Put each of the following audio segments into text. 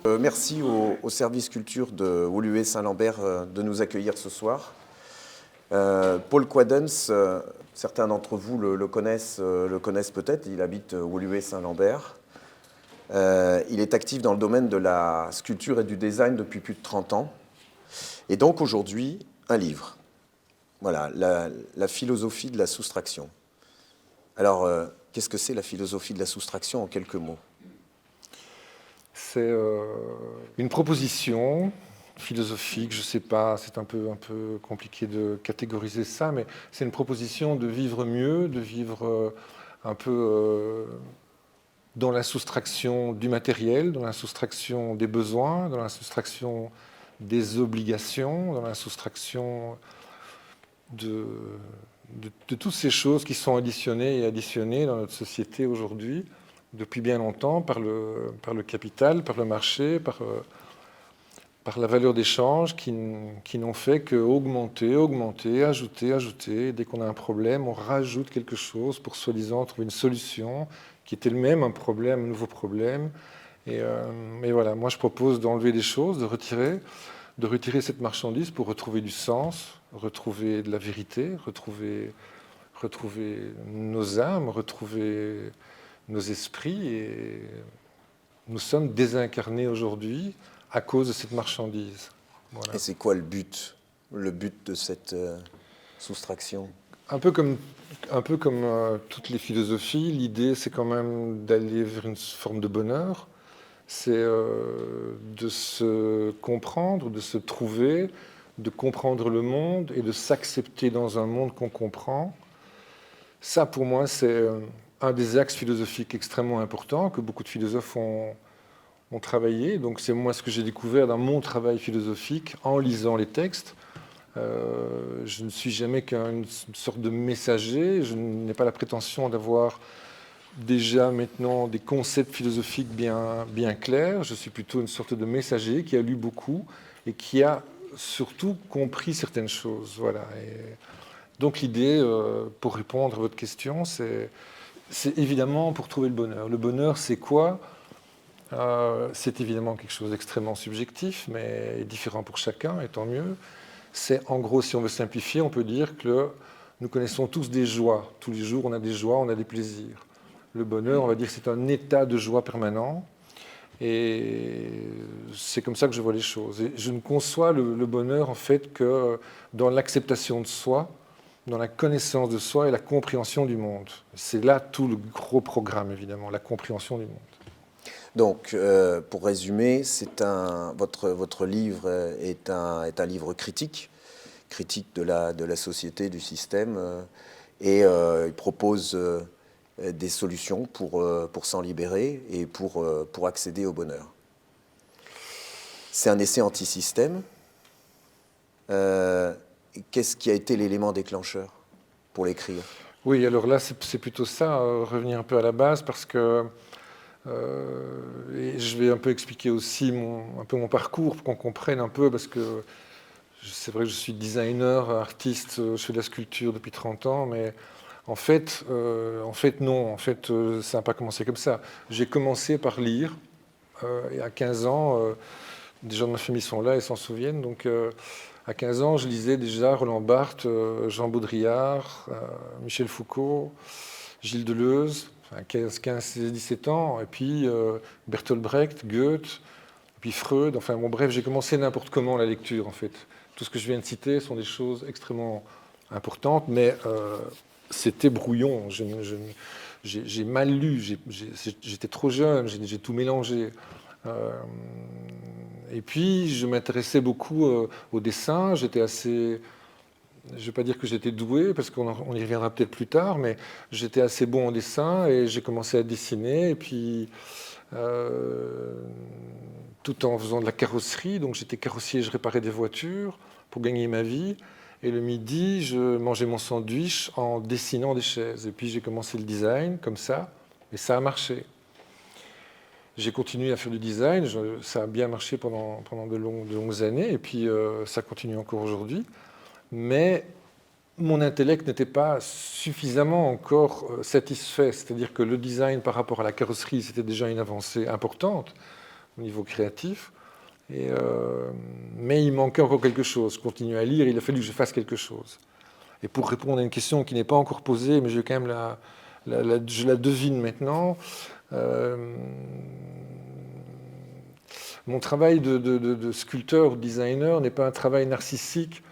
Merci au service culture de Woluwe Saint-Lambert de nous accueillir ce soir. Paul Quadens, certains d'entre vous le connaissent peut-être, il habite Woluwe Saint-Lambert. Il est actif dans le domaine de la sculpture et du design depuis plus de 30 ans. Et donc aujourd'hui, un livre. Voilà, la philosophie de la soustraction. Alors, qu'est-ce que c'est la philosophie de la soustraction en quelques mots ? C'est une proposition philosophique, je ne sais pas, c'est un peu compliqué de catégoriser ça, mais c'est une proposition de vivre mieux, de vivre un peu dans la soustraction du matériel, dans la soustraction des besoins, dans la soustraction des obligations, dans la soustraction de toutes ces choses qui sont additionnées et additionnées dans notre société aujourd'hui, depuis bien longtemps, par le capital, par le marché, par la valeur d'échange, qui n'ont fait qu'augmenter, augmenter, ajouter. Dès qu'on a un problème, on rajoute quelque chose pour soi-disant trouver une solution qui est elle-même un problème, un nouveau problème. Et voilà, moi je propose d'enlever des choses, de retirer cette marchandise pour retrouver du sens, retrouver de la vérité, retrouver nos âmes, retrouver nos esprits. Et nous sommes désincarnés aujourd'hui à cause de cette marchandise. Voilà. Et c'est quoi le but de cette soustraction ? Un peu comme toutes les philosophies, l'idée c'est quand même d'aller vers une forme de bonheur. C'est de se comprendre, de se trouver, de comprendre le monde et de s'accepter dans un monde qu'on comprend. Ça, pour moi, c'est un des axes philosophiques extrêmement importants que beaucoup de philosophes ont travaillé. Donc c'est moi ce que j'ai découvert dans mon travail philosophique en lisant les textes. Je ne suis jamais qu'une sorte de messager. Je n'ai pas la prétention d'avoir déjà maintenant des concepts philosophiques bien clairs. Je suis plutôt une sorte de messager qui a lu beaucoup et qui a surtout compris certaines choses. Voilà. Et donc l'idée, pour répondre à votre question, c'est évidemment pour trouver le bonheur. Le bonheur, c'est quoi ? C'est évidemment quelque chose d'extrêmement subjectif, mais différent pour chacun, et tant mieux. C'est, en gros, si on veut simplifier, on peut dire que nous connaissons tous des joies. Tous les jours, on a des joies, on a des plaisirs. Le bonheur, on va dire que c'est un état de joie permanent. Et c'est comme ça que je vois les choses. Et je ne conçois le bonheur, en fait, que dans l'acceptation de soi, dans la connaissance de soi et la compréhension du monde. C'est là tout le gros programme, évidemment, la compréhension du monde. Donc, pour résumer, votre livre est un livre critique de la société, du système, et il propose des solutions pour s'en libérer et pour accéder au bonheur. C'est un essai anti-système. Qu'est-ce qui a été l'élément déclencheur pour l'écrire ? Oui, alors là, c'est plutôt ça, revenir un peu à la base, parce que et je vais un peu expliquer aussi un peu mon parcours pour qu'on comprenne un peu, parce que c'est vrai que je suis designer, artiste, je fais de la sculpture depuis 30 ans, mais en fait non, ça n'a pas commencé comme ça. J'ai commencé par lire, et à 15 ans, des gens de ma famille sont là et s'en souviennent, donc à 15 ans, je lisais déjà Roland Barthes, Jean Baudrillard, Michel Foucault, Gilles Deleuze, 15, 17 ans, et puis Bertolt Brecht, Goethe, et puis Freud. Enfin bon, bref, j'ai commencé n'importe comment la lecture, en fait. Tout ce que je viens de citer sont des choses extrêmement importantes, mais c'était brouillon. J'ai mal lu, j'étais trop jeune, j'ai tout mélangé. Et puis, je m'intéressais beaucoup au dessin. J'étais assez... Je ne vais pas dire que j'étais doué, parce qu'on y reviendra peut-être plus tard, mais j'étais assez bon en dessin et j'ai commencé à dessiner. Et puis, tout en faisant de la carrosserie. Donc, j'étais carrossier, je réparais des voitures pour gagner ma vie. Et le midi, je mangeais mon sandwich en dessinant des chaises. Et puis, j'ai commencé le design comme ça, et ça a marché. J'ai continué à faire du design, ça a bien marché pendant de longues années, et puis ça continue encore aujourd'hui. Mais mon intellect n'était pas suffisamment encore satisfait, c'est-à-dire que le design par rapport à la carrosserie, c'était déjà une avancée importante. au niveau créatif. Mais il manquait encore quelque chose. Je continue à lire, il a fallu que je fasse quelque chose. Et pour répondre à une question qui n'est pas encore posée, mais je vais quand même je la devine maintenant, mon travail de sculpteur ou designer n'est pas un travail narcissique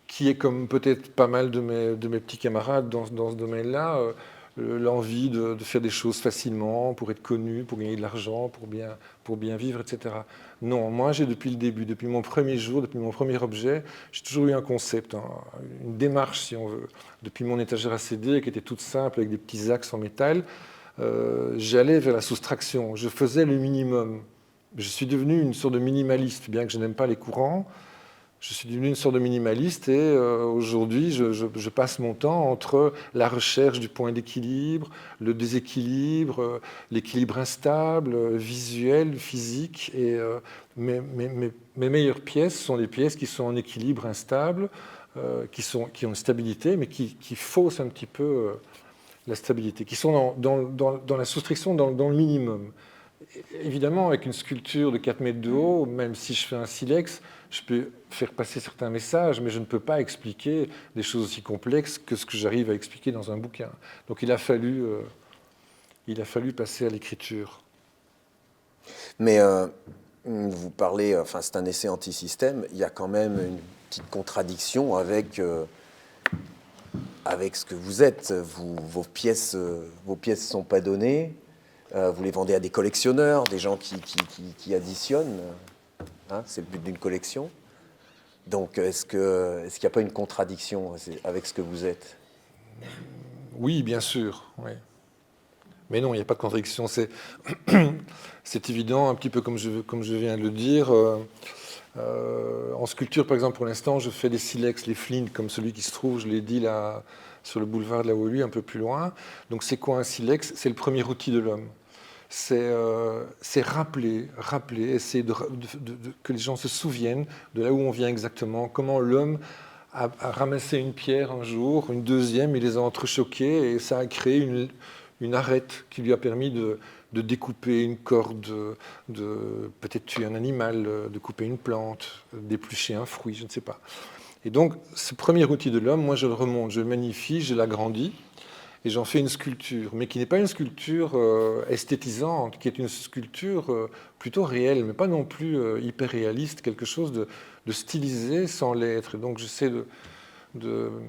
qui est, comme peut-être pas mal de mes petits camarades dans ce domaine-là, l'envie de faire des choses facilement, pour être connu, pour gagner de l'argent, pour bien vivre, etc. Non, moi j'ai depuis le début, depuis mon premier jour, depuis mon premier objet, j'ai toujours eu un concept, une démarche si on veut. Depuis mon étagère à CD qui était toute simple avec des petits axes en métal, j'allais vers la soustraction, je faisais le minimum. Je suis devenu une sorte de minimaliste, bien que je n'aime pas les courants. Je suis devenu une sorte de minimaliste et aujourd'hui, je passe mon temps entre la recherche du point d'équilibre, le déséquilibre, l'équilibre instable, visuel, physique. Et mes meilleures pièces sont des pièces qui sont en équilibre instable, qui ont une stabilité, mais qui faussent un petit peu la stabilité, qui sont dans la soustraction, dans le minimum. Évidemment, avec une sculpture de 4 mètres de haut, même si je fais un silex, je peux faire passer certains messages, mais je ne peux pas expliquer des choses aussi complexes que ce que j'arrive à expliquer dans un bouquin. Donc il a fallu passer à l'écriture. Mais vous parlez, enfin c'est un essai anti-système, il y a quand même une petite contradiction avec ce que vous êtes. Vos pièces ne sont pas données. Vous les vendez à des collectionneurs, des gens qui additionnent. Hein, c'est le but d'une collection. Donc, est-ce qu'il n'y a pas une contradiction avec ce que vous êtes? Oui, bien sûr. Oui. Mais non, il n'y a pas de contradiction. C'est évident, un petit peu comme je viens de le dire. En sculpture, par exemple, pour l'instant, je fais des silex, les flints, comme celui qui se trouve, je l'ai dit là, sur le boulevard de la Woluwe, un peu plus loin. Donc, c'est quoi un silex? C'est le premier outil de l'homme. C'est rappeler, essayer que les gens se souviennent de là où on vient exactement, comment l'homme a ramassé une pierre un jour, une deuxième, il les a entrechoquées et ça a créé une arête qui lui a permis de découper une corde, de peut-être tuer un animal, de couper une plante, d'éplucher un fruit, je ne sais pas. Et donc, ce premier outil de l'homme, moi je le remonte, je le magnifie, je l'agrandis. Et j'en fais une sculpture, mais qui n'est pas une sculpture esthétisante, qui est une sculpture plutôt réelle, mais pas non plus hyper réaliste, quelque chose de stylisé sans l'être. Et donc j'essaie de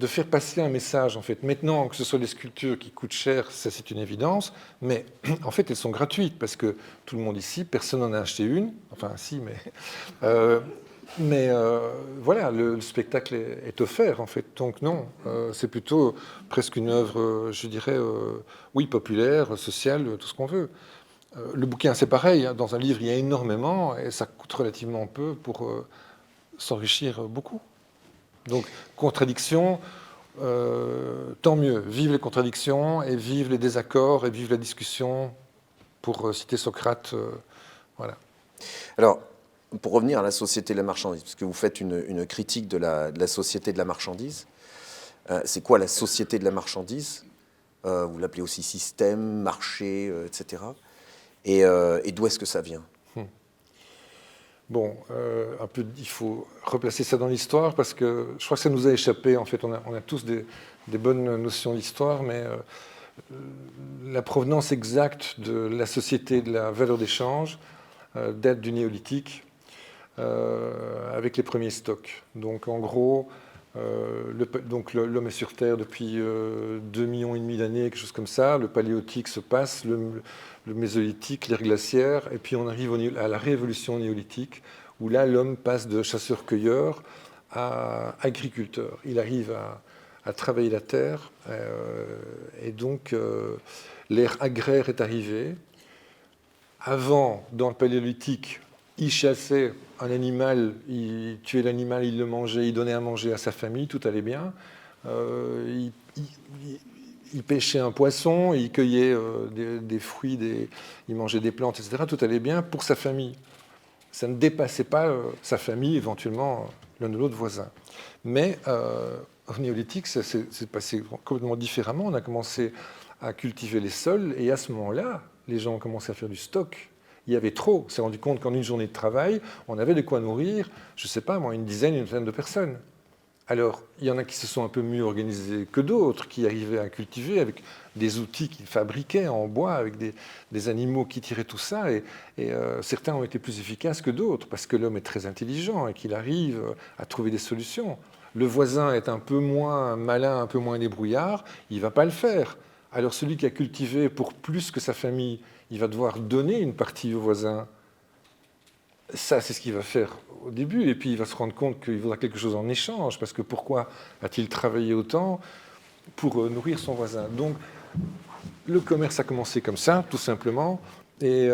faire passer un message, en fait. Maintenant, que ce soit des sculptures qui coûtent cher, ça c'est une évidence, mais en fait elles sont gratuites, parce que tout le monde ici, personne n'en a acheté une, enfin si, mais voilà, le spectacle est offert, en fait. Donc non, c'est plutôt presque une œuvre, je dirais, oui, populaire, sociale, tout ce qu'on veut. Le bouquin, c'est pareil. Hein, dans un livre, il y a énormément, et ça coûte relativement peu pour s'enrichir beaucoup. Donc, contradiction, tant mieux. Vive les contradictions, et vive les désaccords, et vive la discussion, pour citer Socrate. Voilà. Alors, pour revenir à la société de la marchandise, parce que vous faites une critique de la société de la marchandise, c'est quoi la société de la marchandise? Vous l'appelez aussi système, marché, etc. Et d'où est-ce que ça vient? Bon, il faut replacer ça dans l'histoire, parce que je crois que ça nous a échappé. En fait, on a tous des bonnes notions d'histoire, mais la provenance exacte de la société de la valeur d'échange date du néolithique, avec les premiers stocks. Donc en gros, l'homme est sur Terre depuis 2,5 millions d'années, quelque chose comme ça. Le paléolithique se passe, le mésolithique, l'ère glaciaire, et puis on arrive à la révolution néolithique, où là l'homme passe de chasseur-cueilleur à agriculteur. Il arrive à travailler la terre, et donc l'ère agraire est arrivée. Avant, dans le paléolithique, il chassait un animal, il tuait l'animal, il le mangeait, il donnait à manger à sa famille, tout allait bien. Il pêchait un poisson, il cueillait des fruits, il mangeait des plantes, etc. Tout allait bien pour sa famille. Ça ne dépassait pas sa famille, éventuellement l'un ou l'autre voisin. Mais au néolithique, ça s'est passé complètement différemment. On a commencé à cultiver les sols, et à ce moment-là, les gens ont commencé à faire du stock. Il y avait trop. On s'est rendu compte qu'en une journée de travail, on avait de quoi nourrir, je ne sais pas moi, une dizaine, une vingtaine de personnes. Alors, il y en a qui se sont un peu mieux organisés que d'autres, qui arrivaient à cultiver avec des outils qu'ils fabriquaient en bois, avec des animaux qui tiraient tout ça. Et certains ont été plus efficaces que d'autres, parce que l'homme est très intelligent et qu'il arrive à trouver des solutions. Le voisin est un peu moins malin, un peu moins débrouillard, il ne va pas le faire. Alors celui qui a cultivé pour plus que sa famille, il va devoir donner une partie au voisin. Ça, c'est ce qu'il va faire au début, et puis il va se rendre compte qu'il voudra quelque chose en échange, parce que pourquoi a-t-il travaillé autant pour nourrir son voisin? Donc, le commerce a commencé comme ça, tout simplement, et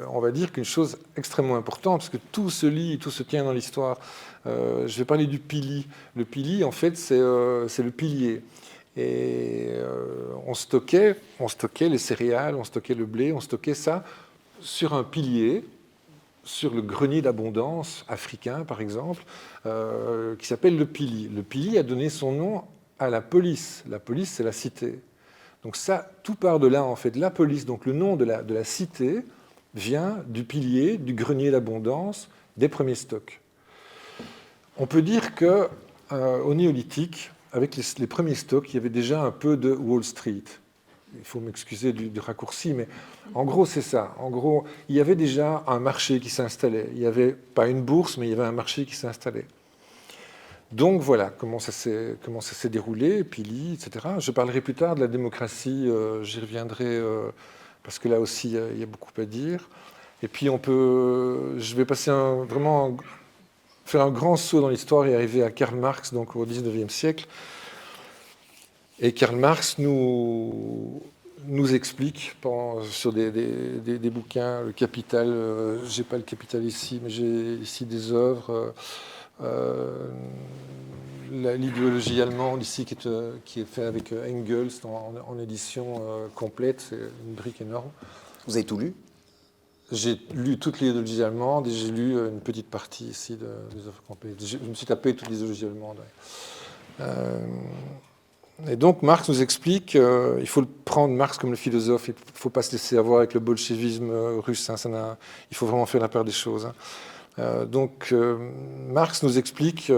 on va dire qu'une chose extrêmement importante, parce que tout se lie, tout se tient dans l'histoire. Je vais parler du pili. Le pili, en fait, c'est le pilier. Et on stockait les céréales, on stockait le blé, on stockait ça sur un pilier, sur le grenier d'abondance africain, par exemple, qui s'appelle le pili. Le pili a donné son nom à la police. La police, c'est la cité. Donc ça, tout part de là, en fait. La police, donc le nom de la cité, vient du pilier, du grenier d'abondance, des premiers stocks. On peut dire qu'au néolithique, avec les premiers stocks, il y avait déjà un peu de Wall Street. Il faut m'excuser du raccourci, mais en gros, c'est ça. En gros, il y avait déjà un marché qui s'installait. Il n'y avait pas une bourse, mais il y avait un marché qui s'installait. Donc voilà comment ça s'est déroulé, Pili, etc. Je parlerai plus tard de la démocratie, j'y reviendrai, parce que là aussi, il y a beaucoup à dire. Et puis, je vais passer faire un grand saut dans l'histoire et arriver à Karl Marx, donc au XIXe siècle. Et Karl Marx nous explique sur des bouquins, le Capital, je n'ai pas le Capital ici, mais j'ai ici des œuvres, l'idéologie allemande ici qui est fait avec Engels en édition complète, c'est une brique énorme. Vous avez tout lu? J'ai lu toutes les idéologies allemandes et j'ai lu une petite partie ici des œuvres complètes. Je me suis tapé toutes les idéologies allemandes. Et donc Marx nous explique qu'il faut prendre Marx comme le philosophe, il ne faut pas se laisser avoir avec le bolchevisme russe, hein, il faut vraiment faire la part des choses. Donc Marx nous explique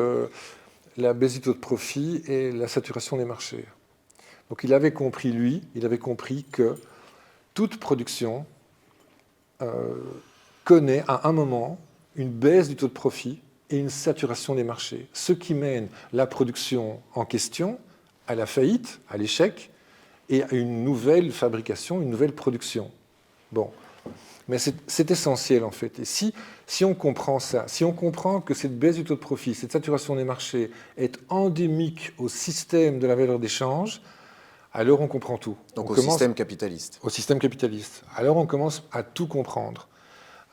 la baisse du taux de profit et la saturation des marchés. Donc il avait compris que toute production connaît à un moment une baisse du taux de profit et une saturation des marchés, ce qui mène la production en question à la faillite, à l'échec, et à une nouvelle fabrication, une nouvelle production. Bon. Mais c'est essentiel, en fait. Et si on comprend ça, si on comprend que cette baisse du taux de profit, cette saturation des marchés est endémique au système de la valeur d'échange, alors on comprend tout. Donc système capitaliste. Au système capitaliste. Alors on commence à tout comprendre.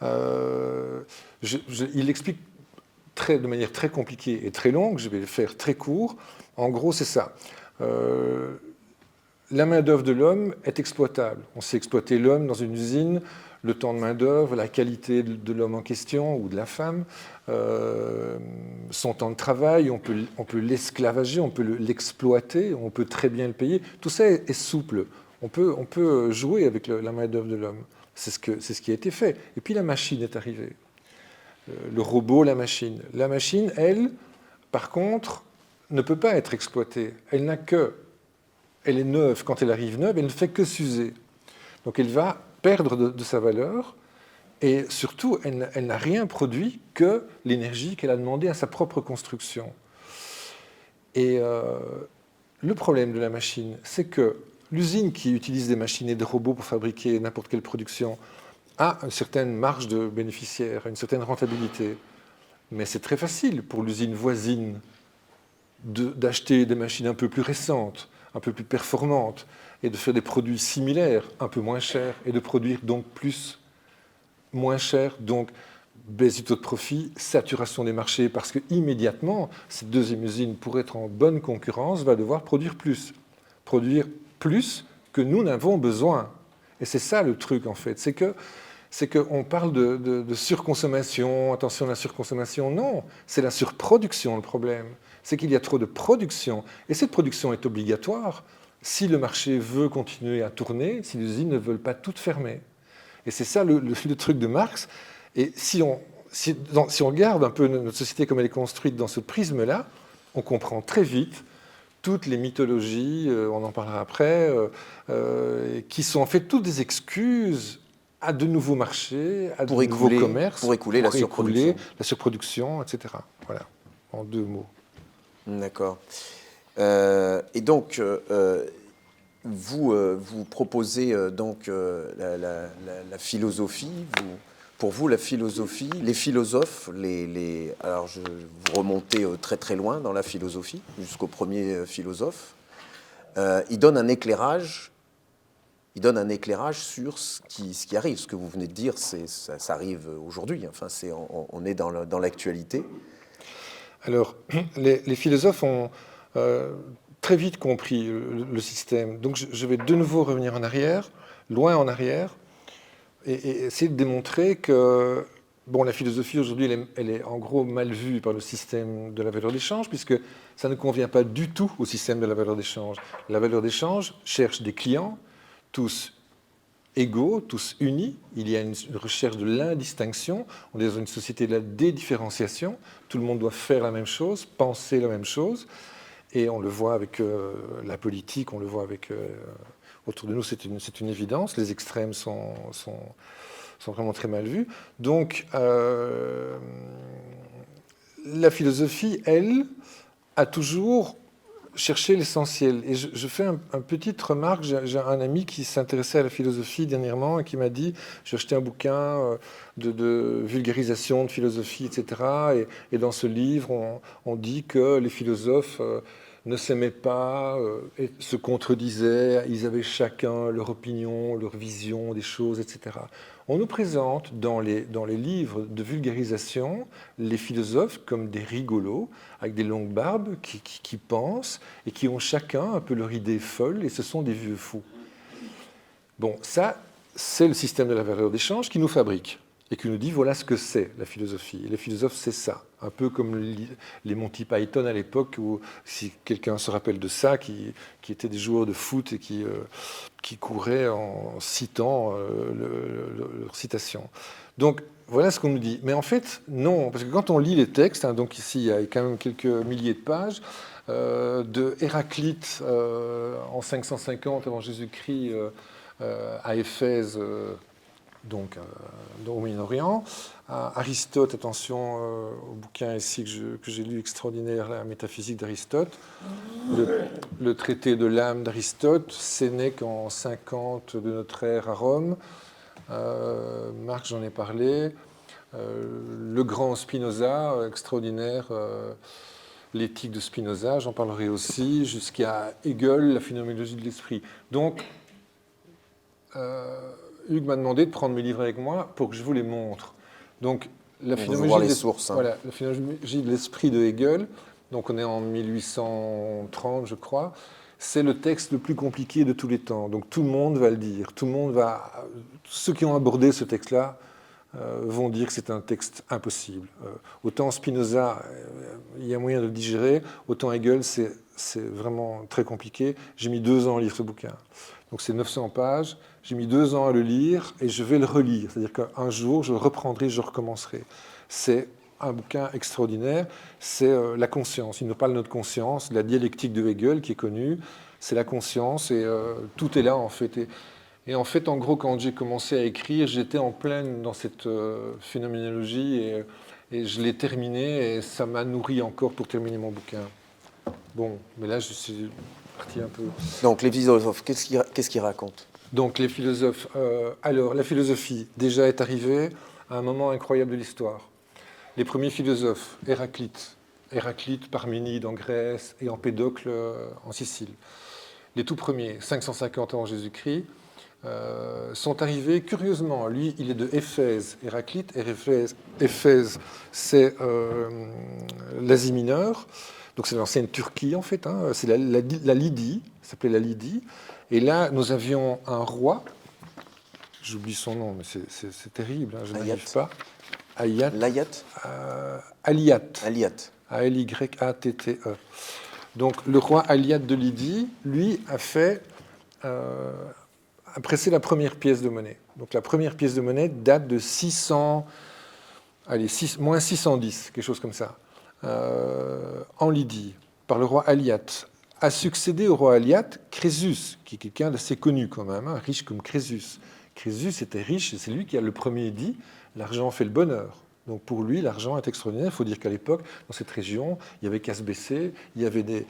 Il explique de manière très compliquée et très longue, je vais le faire très court. En gros, c'est ça. La main-d'œuvre de l'homme est exploitable. On sait exploiter l'homme dans une usine, le temps de main-d'œuvre, la qualité de l'homme en question ou de la femme, son temps de travail, on peut l'esclavager, on peut l'exploiter, on peut très bien le payer. Tout ça est souple. On peut jouer avec la main-d'œuvre de l'homme. C'est ce qui a été fait. Et puis la machine est arrivée. Le robot, la machine. La machine, elle, par contre, ne peut pas être exploitée. Elle est neuve. Quand elle arrive neuve, elle ne fait que s'user. Donc elle va perdre de sa valeur et surtout, elle n'a rien produit que l'énergie qu'elle a demandé à sa propre construction. Et le problème de la machine, c'est que l'usine qui utilise des machines et des robots pour fabriquer n'importe quelle production a une certaine marge de bénéficiaire, une certaine rentabilité. Mais c'est très facile pour l'usine voisine d'acheter des machines un peu plus récentes, un peu plus performantes, et de faire des produits similaires, un peu moins chers, et de produire donc moins cher, donc baisse du taux de profit, saturation des marchés, parce que immédiatement, cette deuxième usine, pour être en bonne concurrence, va devoir produire plus que nous n'avons besoin. Et c'est ça le truc, en fait, c'est qu'on parle de surconsommation, attention à la surconsommation. Non, c'est la surproduction le problème. C'est qu'il y a trop de production. Et cette production est obligatoire, si le marché veut continuer à tourner, si les usines ne veulent pas toutes fermer. Et c'est ça le truc de Marx. Et si on regarde un peu notre société comme elle est construite dans ce prisme-là, on comprend très vite toutes les mythologies, on en parlera après, qui sont en fait toutes des excuses à de nouveaux marchés, à de nouveaux commerces, pour écouler la surproduction, etc. Voilà, en 2 mots. D'accord. Et donc, vous proposez donc la philosophie. Pour vous, la philosophie, les philosophes, alors vous remontez très très loin dans la philosophie, jusqu'au premier philosophe. Il donne un éclairage. Sur ce qui arrive. Ce que vous venez de dire, ça arrive aujourd'hui. Enfin, on est dans l'actualité. Alors, les philosophes ont très vite compris le système. Donc, je vais de nouveau revenir en arrière, loin en arrière, et essayer de démontrer que la philosophie aujourd'hui, elle est en gros mal vue par le système de la valeur d'échange, puisque ça ne convient pas du tout au système de la valeur d'échange. La valeur d'échange cherche des clients, tous égaux, tous unis. Il y a une recherche de l'indistinction. On est dans une société de la dédifférenciation. Tout le monde doit faire la même chose, penser la même chose. Et on le voit avec la politique, on le voit avec... autour de nous, c'est une évidence. Les extrêmes sont vraiment très mal vus. Donc, la philosophie, elle, a toujours cherché l'essentiel. Et je fais une petite remarque. J'ai un ami qui s'intéressait à la philosophie dernièrement et qui m'a dit, j'ai acheté un bouquin de vulgarisation de philosophie, etc. Et dans ce livre, on dit que les philosophes ne s'aimaient pas, et se contredisaient, ils avaient chacun leur opinion, leur vision des choses, etc. On nous présente dans les livres de vulgarisation les philosophes comme des rigolos, avec des longues barbes, qui pensent et qui ont chacun un peu leur idée folle, et ce sont des vieux fous. Bon, ça, c'est le système de la valeur d'échange qui nous fabrique et qui nous dit voilà ce que c'est la philosophie. Et les philosophes, c'est ça. Un peu comme les Monty Python à l'époque, où si quelqu'un se rappelle de ça, qui étaient des joueurs de foot et qui couraient en citant leurs citations. Donc, voilà ce qu'on nous dit. Mais en fait, non, parce que quand on lit les textes, donc ici, il y a quand même quelques milliers de pages, de Héraclite en 550 avant Jésus-Christ à Éphèse, donc au Moyen-Orient. Aristote, attention au bouquin ici que j'ai lu extraordinaire, la métaphysique d'Aristote. Le traité de l'âme d'Aristote, Sénèque en 50 de notre ère à Rome. Marx, j'en ai parlé. Le grand Spinoza, extraordinaire. L'éthique de Spinoza, j'en parlerai aussi, jusqu'à Hegel, la phénoménologie de l'esprit. Donc, Hugues m'a demandé de prendre mes livres avec moi pour que je vous les montre. Donc, la phénoménologie de l'esprit de Hegel, donc on est en 1830, je crois, c'est le texte le plus compliqué de tous les temps. Donc tout le monde va le dire. Ceux qui ont abordé ce texte-là vont dire que c'est un texte impossible. Autant Spinoza, il y a moyen de le digérer, autant Hegel, c'est vraiment très compliqué. J'ai mis 2 ans à lire ce bouquin. Donc c'est 900 pages. J'ai mis 2 ans à le lire et je vais le relire. C'est-à-dire qu'un jour, je le reprendrai, je recommencerai. C'est un bouquin extraordinaire. C'est la conscience. Il nous parle de notre conscience, la dialectique de Hegel qui est connue. C'est la conscience et tout est là en fait. Et en fait, en gros, quand j'ai commencé à écrire, j'étais en pleine dans cette phénoménologie et je l'ai terminé et ça m'a nourri encore pour terminer mon bouquin. Bon, mais là, je suis parti un peu... Donc, les philosophes, qu'est-ce qu'ils racontent ? Donc, les philosophes... alors, la philosophie, déjà, est arrivée à un moment incroyable de l'histoire. Les premiers philosophes, Héraclite, Parménide en Grèce et Empédocle en Sicile. Les tout premiers, 550 avant Jésus-Christ, sont arrivés curieusement. Lui, il est de Éphèse, Héraclite, et Éphèse, c'est l'Asie mineure. Donc c'est l'ancienne Turquie, en fait. C'est la Lydie, ça s'appelait la Lydie. Et là, nous avions un roi, j'oublie son nom, mais c'est terrible, je n'arrive pas. Aliat. Aliat. Aliat. A-L-Y-A-T-T-E. Donc le roi Aliade de Lydie, lui, a pressé la première pièce de monnaie. Donc la première pièce de monnaie date de 600, allez, moins 610, quelque chose comme ça, en Lydie, par le roi Aliade. A succédé au roi Aliade Crésus, qui est quelqu'un d'assez connu quand même, hein, riche comme Crésus. Crésus était riche et c'est lui qui a le premier dit « l'argent fait le bonheur ». Donc pour lui, l'argent est extraordinaire. Il faut dire qu'à l'époque, dans cette région, il y avait qu'à se baisser, il y avait des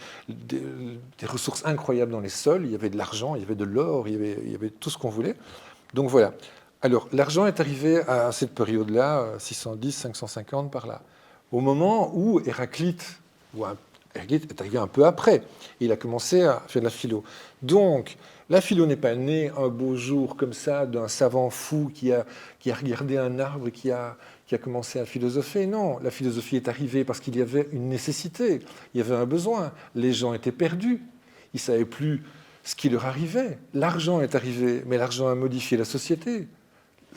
ressources incroyables dans les sols, il y avait de l'argent, il y avait de l'or, il y avait tout ce qu'on voulait. Donc voilà. Alors l'argent est arrivé à cette période-là, 610, 550 par là, au moment où Héraclite est arrivé un peu après. Il a commencé à faire de la philo. Donc, la philo n'est pas née un beau jour comme ça d'un savant fou qui a regardé un arbre et qui a commencé à philosopher. Non, la philosophie est arrivée parce qu'il y avait une nécessité, il y avait un besoin. Les gens étaient perdus, ils ne savaient plus ce qui leur arrivait. L'argent est arrivé, mais l'argent a modifié la société,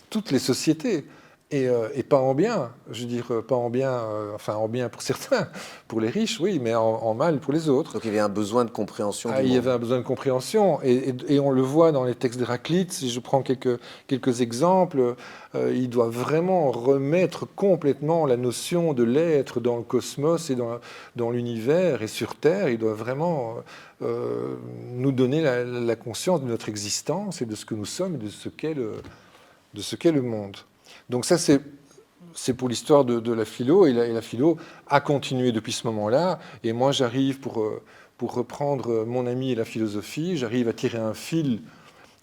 toutes les sociétés. Et pas en bien, je veux dire, pas en bien, enfin en bien pour certains, pour les riches, oui, mais en mal pour les autres. Donc il y avait un besoin de compréhension du monde. Il y avait un besoin de compréhension, et on le voit dans les textes d'Héraclite, si je prends quelques exemples, il doit vraiment remettre complètement la notion de l'être dans le cosmos et dans l'univers et sur Terre. Il doit vraiment nous donner la conscience de notre existence et de ce que nous sommes et de ce qu'est le monde. Donc ça, c'est pour l'histoire de la philo, et la philo a continué depuis ce moment-là. Et moi, j'arrive, pour reprendre mon ami et la philosophie, j'arrive à tirer un fil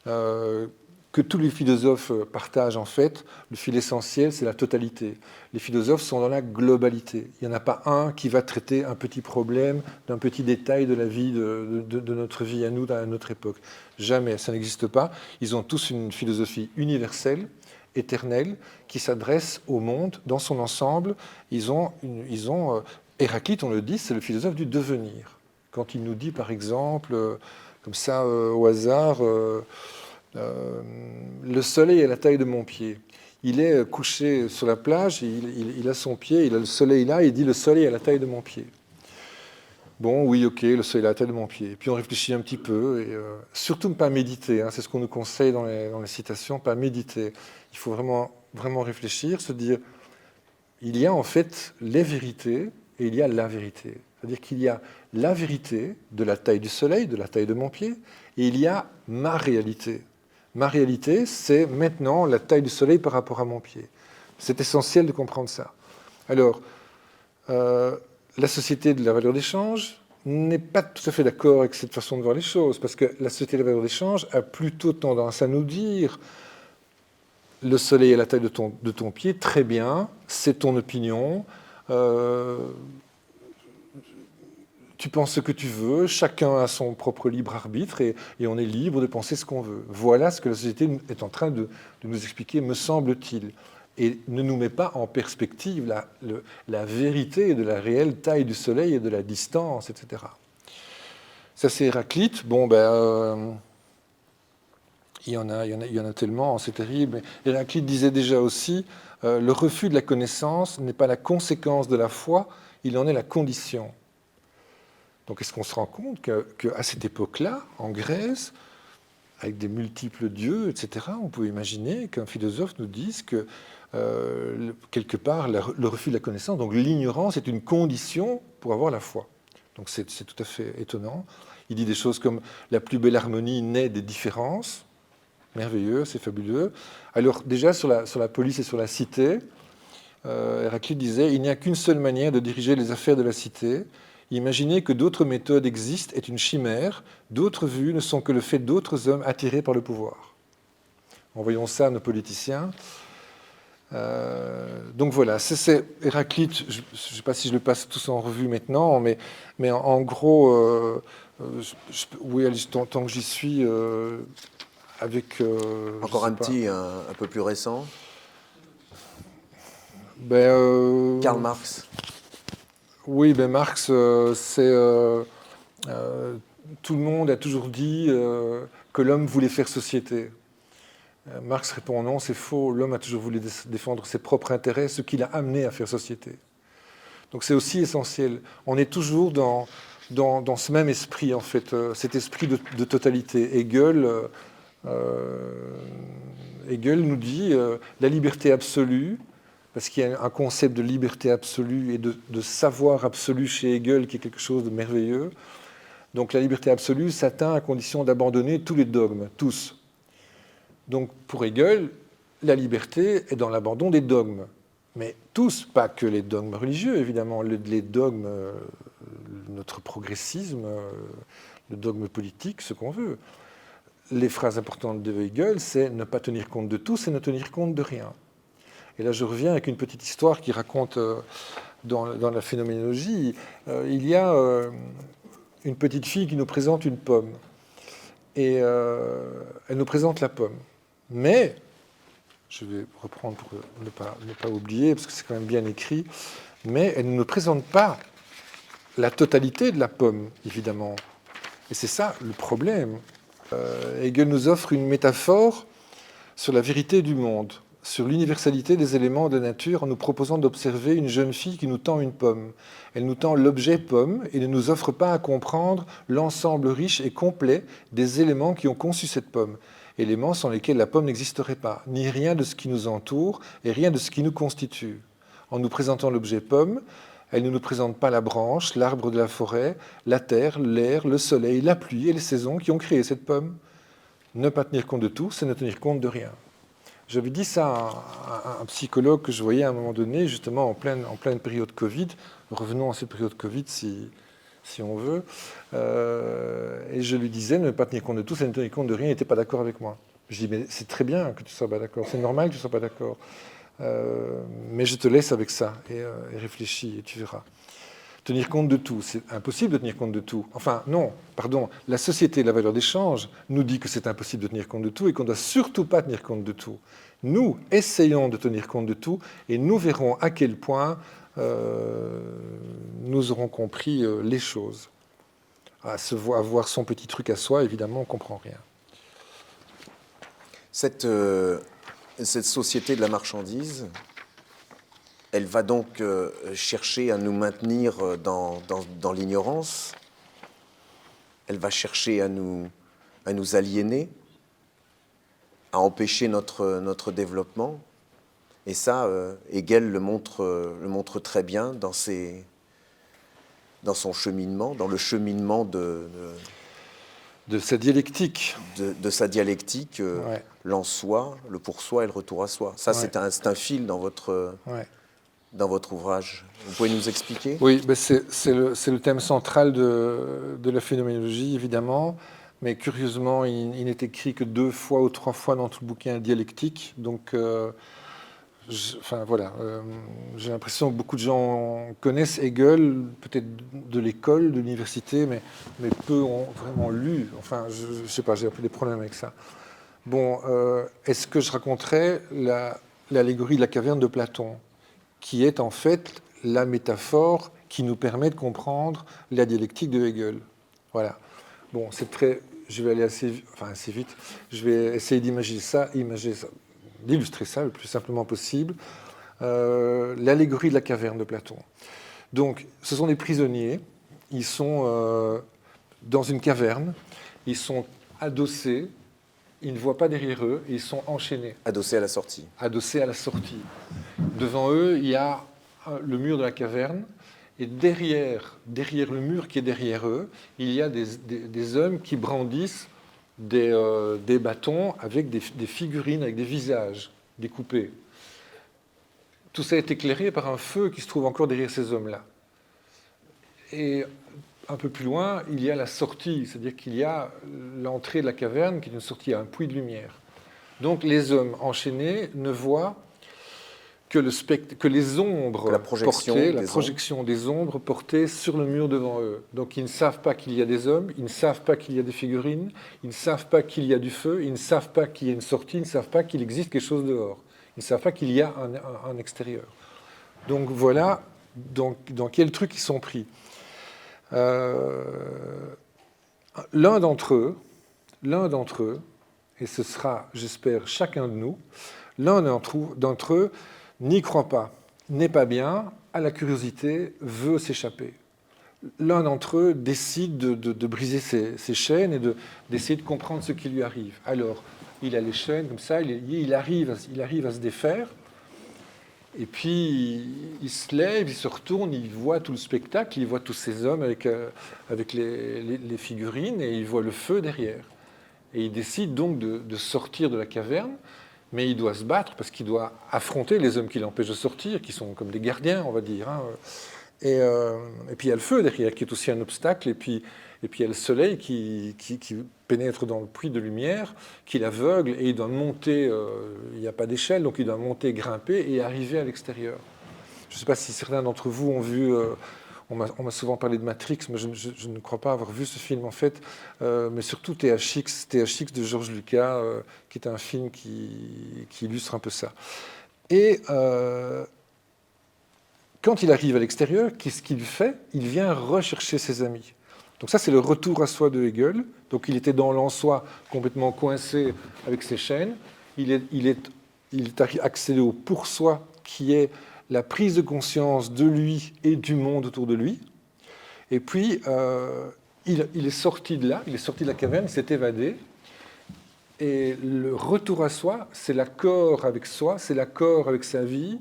que tous les philosophes partagent en fait. Le fil essentiel, c'est la totalité. Les philosophes sont dans la globalité. Il n'y en a pas un qui va traiter un petit problème d'un petit détail de la vie, de notre vie à nous, à notre époque. Jamais, ça n'existe pas. Ils ont tous une philosophie universelle, éternel, qui s'adresse au monde dans son ensemble. Héraclite, on le dit, c'est le philosophe du devenir. Quand il nous dit, par exemple, comme ça, au hasard, le soleil est à la taille de mon pied. Il est couché sur la plage, il a son pied, il a le soleil là, et il dit, le soleil est à la taille de mon pied. Bon, oui, ok, le soleil est à la taille de mon pied. Puis on réfléchit un petit peu, et surtout ne pas méditer, hein, c'est ce qu'on nous conseille dans les citations, pas méditer. Il faut vraiment, vraiment réfléchir, se dire, il y a en fait les vérités et il y a la vérité. C'est-à-dire qu'il y a la vérité de la taille du soleil, de la taille de mon pied, et il y a ma réalité. Ma réalité, c'est maintenant la taille du soleil par rapport à mon pied. C'est essentiel de comprendre ça. Alors, la société de la valeur d'échange n'est pas tout à fait d'accord avec cette façon de voir les choses, parce que la société de la valeur d'échange a plutôt tendance à nous dire le soleil est à la taille de ton pied, très bien, c'est ton opinion, tu penses ce que tu veux, chacun a son propre libre arbitre et on est libre de penser ce qu'on veut. Voilà ce que la société est en train de nous expliquer, me semble-t-il. Et ne nous met pas en perspective la vérité de la réelle taille du soleil et de la distance, etc. Ça, c'est Héraclite. Bon, il y en a tellement, c'est terrible. Héraclite disait déjà aussi, le refus de la connaissance n'est pas la conséquence de la foi, il en est la condition. Donc est-ce qu'on se rend compte qu'à cette époque-là, en Grèce, avec des multiples dieux, etc., on peut imaginer qu'un philosophe nous dise que, quelque part, le refus de la connaissance, donc l'ignorance, est une condition pour avoir la foi. Donc c'est tout à fait étonnant. Il dit des choses comme « la plus belle harmonie naît des différences ». Merveilleux, c'est fabuleux. Alors déjà, sur la police et sur la cité, Héraclite disait « il n'y a qu'une seule manière de diriger les affaires de la cité. Imaginer que d'autres méthodes existent est une chimère. D'autres vues ne sont que le fait d'autres hommes attirés par le pouvoir. » Envoyons ça à nos politiciens. Donc voilà, c'est Héraclite. Je ne sais pas si je le passe tous en revue maintenant, mais en gros, oui, tant que j'y suis, avec... Encore un petit, un peu plus récent. Karl Marx. Oui, Marx, tout le monde a toujours dit que l'homme voulait faire société. Marx répond non, c'est faux, l'homme a toujours voulu défendre ses propres intérêts, ce qui l'a amené à faire société. Donc c'est aussi essentiel. On est toujours dans dans ce même esprit, en fait, cet esprit de totalité. Hegel nous dit la liberté absolue, parce qu'il y a un concept de liberté absolue et de savoir absolu chez Hegel qui est quelque chose de merveilleux. Donc la liberté absolue s'atteint à condition d'abandonner tous les dogmes, tous. Donc pour Hegel, la liberté est dans l'abandon des dogmes. Mais tous, pas que les dogmes religieux, évidemment, les dogmes, notre progressisme, le dogme politique, ce qu'on veut. Les phrases importantes de Hegel, c'est ne pas tenir compte de tout, c'est ne tenir compte de rien. Et là, je reviens avec une petite histoire qui raconte dans la phénoménologie. Il y a une petite fille qui nous présente une pomme. Et elle nous présente la pomme. Mais, je vais reprendre pour ne pas oublier, parce que c'est quand même bien écrit, mais elle ne nous présente pas la totalité de la pomme, évidemment. Et c'est ça le problème. Hegel nous offre une métaphore sur la vérité du monde, sur l'universalité des éléments de la nature, en nous proposant d'observer une jeune fille qui nous tend une pomme. Elle nous tend l'objet pomme et ne nous offre pas à comprendre l'ensemble riche et complet des éléments qui ont conçu cette pomme, éléments sans lesquels la pomme n'existerait pas, ni rien de ce qui nous entoure et rien de ce qui nous constitue. En nous présentant l'objet pomme, elle ne nous présente pas la branche, l'arbre de la forêt, la terre, l'air, le soleil, la pluie et les saisons qui ont créé cette pomme. Ne pas tenir compte de tout, c'est ne tenir compte de rien. J'avais dit ça à un psychologue que je voyais à un moment donné, justement en pleine période Covid. Revenons à cette période Covid si on veut. Et je lui disais, ne pas tenir compte de tout, c'est ne tenir compte de rien. Il n'était pas d'accord avec moi. Je dis, mais c'est très bien que tu ne sois pas d'accord. C'est normal que tu ne sois pas d'accord. Mais je te laisse avec ça et réfléchis et tu verras. Tenir compte de tout, c'est impossible de tenir compte de tout. Enfin, non, pardon, la société de la valeur d'échange nous dit que c'est impossible de tenir compte de tout et qu'on ne doit surtout pas tenir compte de tout. Nous, essayons de tenir compte de tout et nous verrons à quel point nous aurons compris les choses. À voir son petit truc à soi, évidemment, on ne comprend rien. Cette société de la marchandise, elle va donc chercher à nous maintenir dans l'ignorance. Elle va chercher à nous aliéner, à empêcher notre développement. Et ça, Hegel le montre très bien dans son cheminement, dans le cheminement de sa dialectique. De sa dialectique, Ouais. l'en-soi, le pour-soi et le retour à soi. Ça, Ouais. c'est un fil dans votre ouvrage. Vous pouvez nous expliquer ? Oui, ben c'est le thème central de la phénoménologie, évidemment. Mais curieusement, il n'est écrit que 2 fois ou 3 fois dans tout le bouquin dialectique. Donc, j'ai l'impression que beaucoup de gens connaissent Hegel, peut-être de l'école, de l'université, mais peu ont vraiment lu. Enfin, je ne sais pas, j'ai un peu des problèmes avec ça. Bon, est-ce que je raconterais l'allégorie de la caverne de Platon, qui est en fait la métaphore qui nous permet de comprendre la dialectique de Hegel. Voilà. Bon, c'est très... Je vais aller assez vite. Je vais essayer d'imaginer ça, d'illustrer ça le plus simplement possible. L'allégorie de la caverne de Platon. Donc, ce sont des prisonniers. Ils sont dans une caverne. Ils sont adossés. Ils ne voient pas derrière eux. Et ils sont enchaînés. Adossés à la sortie. Adossés à la sortie. Devant eux, il y a le mur de la caverne. Et derrière le mur qui est derrière eux, il y a des hommes qui brandissent des bâtons avec des figurines, avec des visages découpés. Tout ça est éclairé par un feu qui se trouve encore derrière ces hommes-là. Et un peu plus loin, il y a la sortie, c'est-à-dire qu'il y a l'entrée de la caverne qui est une sortie à un puits de lumière. Donc les hommes enchaînés ne voient que les ombres la projection des ombres portées sur le mur devant eux. Donc ils ne savent pas qu'il y a des hommes, ils ne savent pas qu'il y a des figurines, ils ne savent pas qu'il y a du feu, ils ne savent pas qu'il y a une sortie, ils ne savent pas qu'il existe quelque chose dehors. Ils ne savent pas qu'il y a un extérieur. Donc voilà dans quel truc ils sont pris. L'un d'entre eux, et ce sera, j'espère, chacun de nous, l'un d'entre eux n'y croit pas, n'est pas bien, a la curiosité, veut s'échapper. l'un d'entre eux décide de briser ses chaînes et d'essayer de comprendre ce qui lui arrive. Alors, il a les chaînes comme ça, il arrive à se défaire, et puis il se lève, il se retourne, il voit tout le spectacle, il voit tous ces hommes avec les figurines, et il voit le feu derrière. Et il décide donc de sortir de la caverne, mais il doit se battre parce qu'il doit affronter les hommes qui l'empêchent de sortir, qui sont comme des gardiens, on va dire. Et puis il y a le feu derrière, qui est aussi un obstacle, et puis il y a le soleil qui pénètre dans le puits de lumière, qui l'aveugle, et il doit monter, il n'y a pas d'échelle, donc il doit monter, grimper, et arriver à l'extérieur. Je ne sais pas si certains d'entre vous ont vu... on m'a souvent parlé de Matrix, mais je ne crois pas avoir vu ce film en fait. Mais surtout THX de George Lucas, qui est un film qui illustre un peu ça. Et quand il arrive à l'extérieur, qu'est-ce qu'il fait? Il vient rechercher ses amis. Donc ça, c'est le retour à soi de Hegel. Donc il était dans l'en-soi, complètement coincé avec ses chaînes. Il est accédé au pour-soi, qui est la prise de conscience de lui et du monde autour de lui. Et puis, il est sorti de là, il est sorti de la caverne, il s'est évadé. Et le retour à soi, c'est l'accord avec soi, c'est l'accord avec sa vie.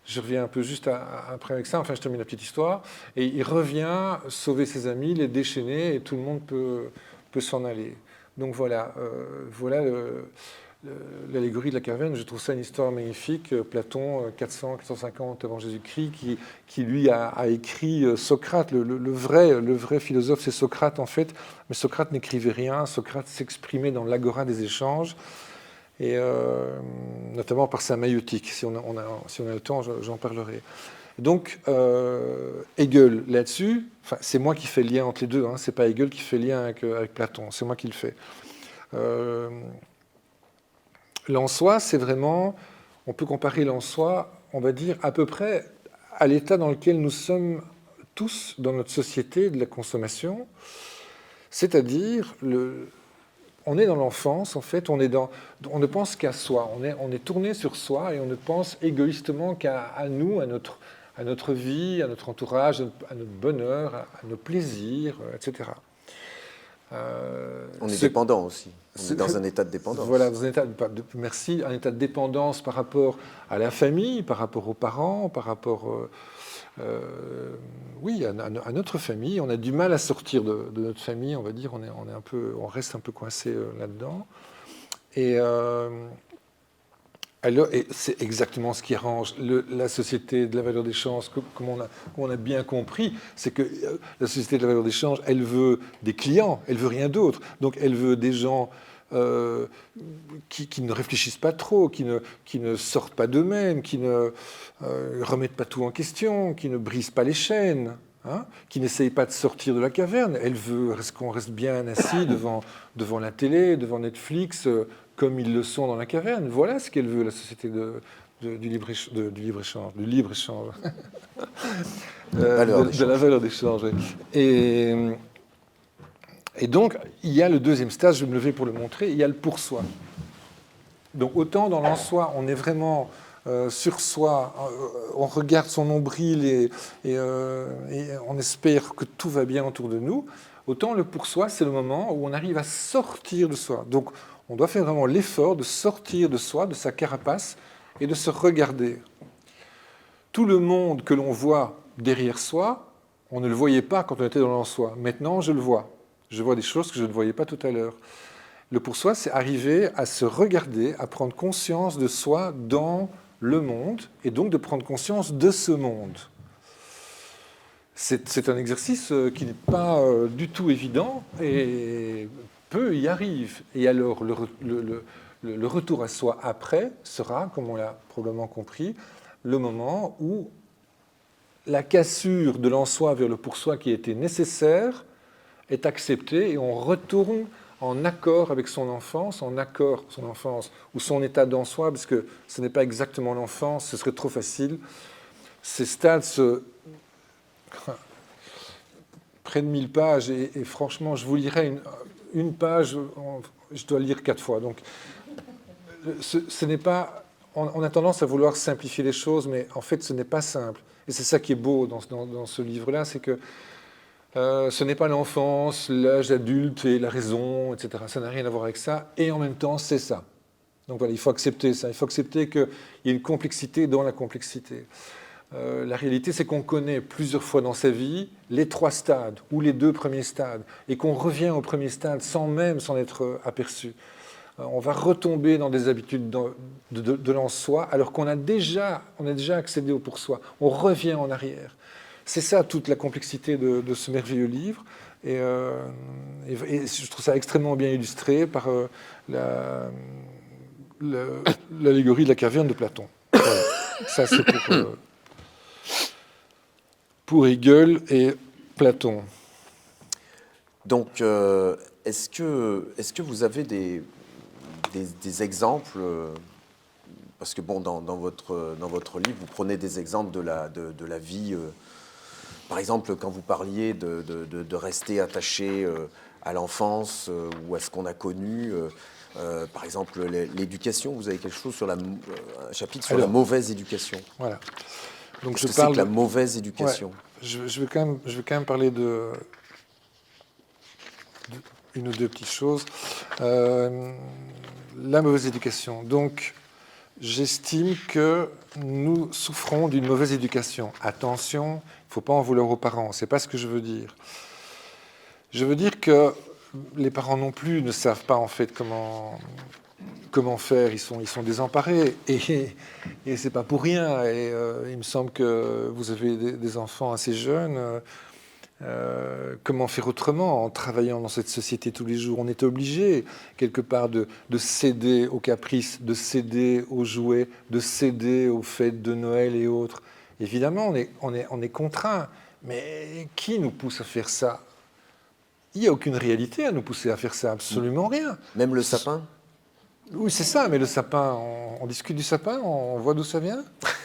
Je reviens un peu juste après avec ça, enfin je termine la petite histoire. Et il revient sauver ses amis, les déchaîner, et tout le monde peut s'en aller. Donc voilà, voilà l'allégorie de la caverne. Je trouve ça une histoire magnifique. Platon, 400-450 avant Jésus-Christ, qui lui a écrit Socrate. Le vrai philosophe, c'est Socrate en fait. Mais Socrate n'écrivait rien. Socrate s'exprimait dans l'agora des échanges. Et notamment par sa maïeutique. Si on a le temps, j'en parlerai. Donc, Hegel, là-dessus, c'est moi qui fais le lien entre les deux, hein, c'est pas Hegel qui fait le lien avec Platon, c'est moi qui le fais. L'en-soi, c'est vraiment, on peut comparer l'en-soi, on va dire, à peu près à l'état dans lequel nous sommes tous dans notre société de la consommation, c'est-à-dire on est dans l'enfance, en fait, on ne pense qu'à soi, on est tourné sur soi et on ne pense égoïstement qu'à nous, à notre vie, à notre entourage, à notre bonheur, à nos plaisirs, etc. On est dépendant aussi, on est dans un état de dépendance. Voilà, dans un état un état de dépendance par rapport à la famille, par rapport aux parents, par rapport... oui, à notre famille. On a du mal à sortir de notre famille, on va dire. On reste un peu coincé là-dedans. Et c'est exactement ce qui arrange la société de la valeur d'échange, comme on a bien compris, c'est que la société de la valeur d'échange, elle veut des clients, elle veut rien d'autre. Donc elle veut des gens qui ne réfléchissent pas trop, qui ne sortent pas d'eux-mêmes, qui ne remettent pas tout en question, qui ne brisent pas les chaînes, hein, qui n'essayent pas de sortir de la caverne. Elle veut qu'on reste bien assis devant la télé, devant Netflix, comme ils le sont dans la caverne. Voilà ce qu'elle veut, la société du libre-échange. De la valeur d'échange. Oui. Et donc, il y a le deuxième stage, je vais me lever pour le montrer, il y a le pour soi. Donc, autant dans l'en-soi, on est vraiment sur soi, on regarde son nombril et on espère que tout va bien autour de nous, autant le pour soi, c'est le moment où on arrive à sortir de soi. Donc, on doit faire vraiment l'effort de sortir de soi, de sa carapace, et de se regarder. Tout le monde que l'on voit derrière soi, on ne le voyait pas quand on était dans l'en-soi. Maintenant, je le vois. Je vois des choses que je ne voyais pas tout à l'heure. Le pour soi, c'est arriver à se regarder, à prendre conscience de soi dans le monde, et donc de prendre conscience de ce monde. C'est un exercice qui n'est pas du tout évident, et peu y arrivent. Et alors, le retour à soi après sera, comme on l'a probablement compris, le moment où la cassure de l'en-soi vers le pour-soi qui était nécessaire est acceptée et on retourne en accord avec son enfance, ou son état d'en-soi, parce que ce n'est pas exactement l'enfance, ce serait trop facile. Ces stades près de 1000 pages, et franchement, je vous lirai une page, je dois le lire 4 fois. Donc, ce n'est pas... On a tendance à vouloir simplifier les choses, mais en fait, ce n'est pas simple. Et c'est ça qui est beau dans ce livre-là, c'est que Ce n'est pas l'enfance, l'âge adulte et la raison, etc. Ça n'a rien à voir avec ça. Et en même temps, c'est ça. Donc voilà, il faut accepter ça. Il faut accepter qu'il y a une complexité dans la complexité. La réalité, c'est qu'on connaît plusieurs fois dans sa vie les 3 stades ou les 2 premiers stades et qu'on revient au premier stade sans même s'en être aperçu. On va retomber dans des habitudes de l'en-soi alors qu'on a déjà accédé au pour-soi. On revient en arrière. C'est ça toute la complexité de ce merveilleux livre. Et je trouve ça extrêmement bien illustré par l'allégorie de la caverne de Platon. Voilà. Ça, c'est pour Hegel et Platon. Donc, est-ce que vous avez des exemples, parce que bon, dans votre livre, vous prenez des exemples de la vie, par exemple, quand vous parliez de rester attaché à l'enfance ou à ce qu'on a connu, par exemple, l'éducation, vous avez quelque chose sur un chapitre sur la mauvaise éducation. Voilà. Donc Qu'est-ce que c'est que la mauvaise éducation? Ouais, je vais quand même parler de une ou deux petites choses. La mauvaise éducation. Donc, j'estime que nous souffrons d'une mauvaise éducation. Attention, il ne faut pas en vouloir aux parents. Ce n'est pas ce que je veux dire. Je veux dire que les parents non plus ne savent pas en fait comment faire. Ils sont désemparés et c'est pas pour rien. Et il me semble que vous avez des enfants assez jeunes. Comment faire autrement en travaillant dans cette société tous les jours? On est obligé quelque part de céder aux caprices, de céder aux jouets, de céder aux fêtes de Noël et autres. Évidemment, on est contraint. Mais qui nous pousse à faire ça? Il n'y a aucune réalité à nous pousser à faire ça, absolument rien. Même le sapin? Oui, c'est ça, mais le sapin, on discute du sapin, on voit d'où ça vient?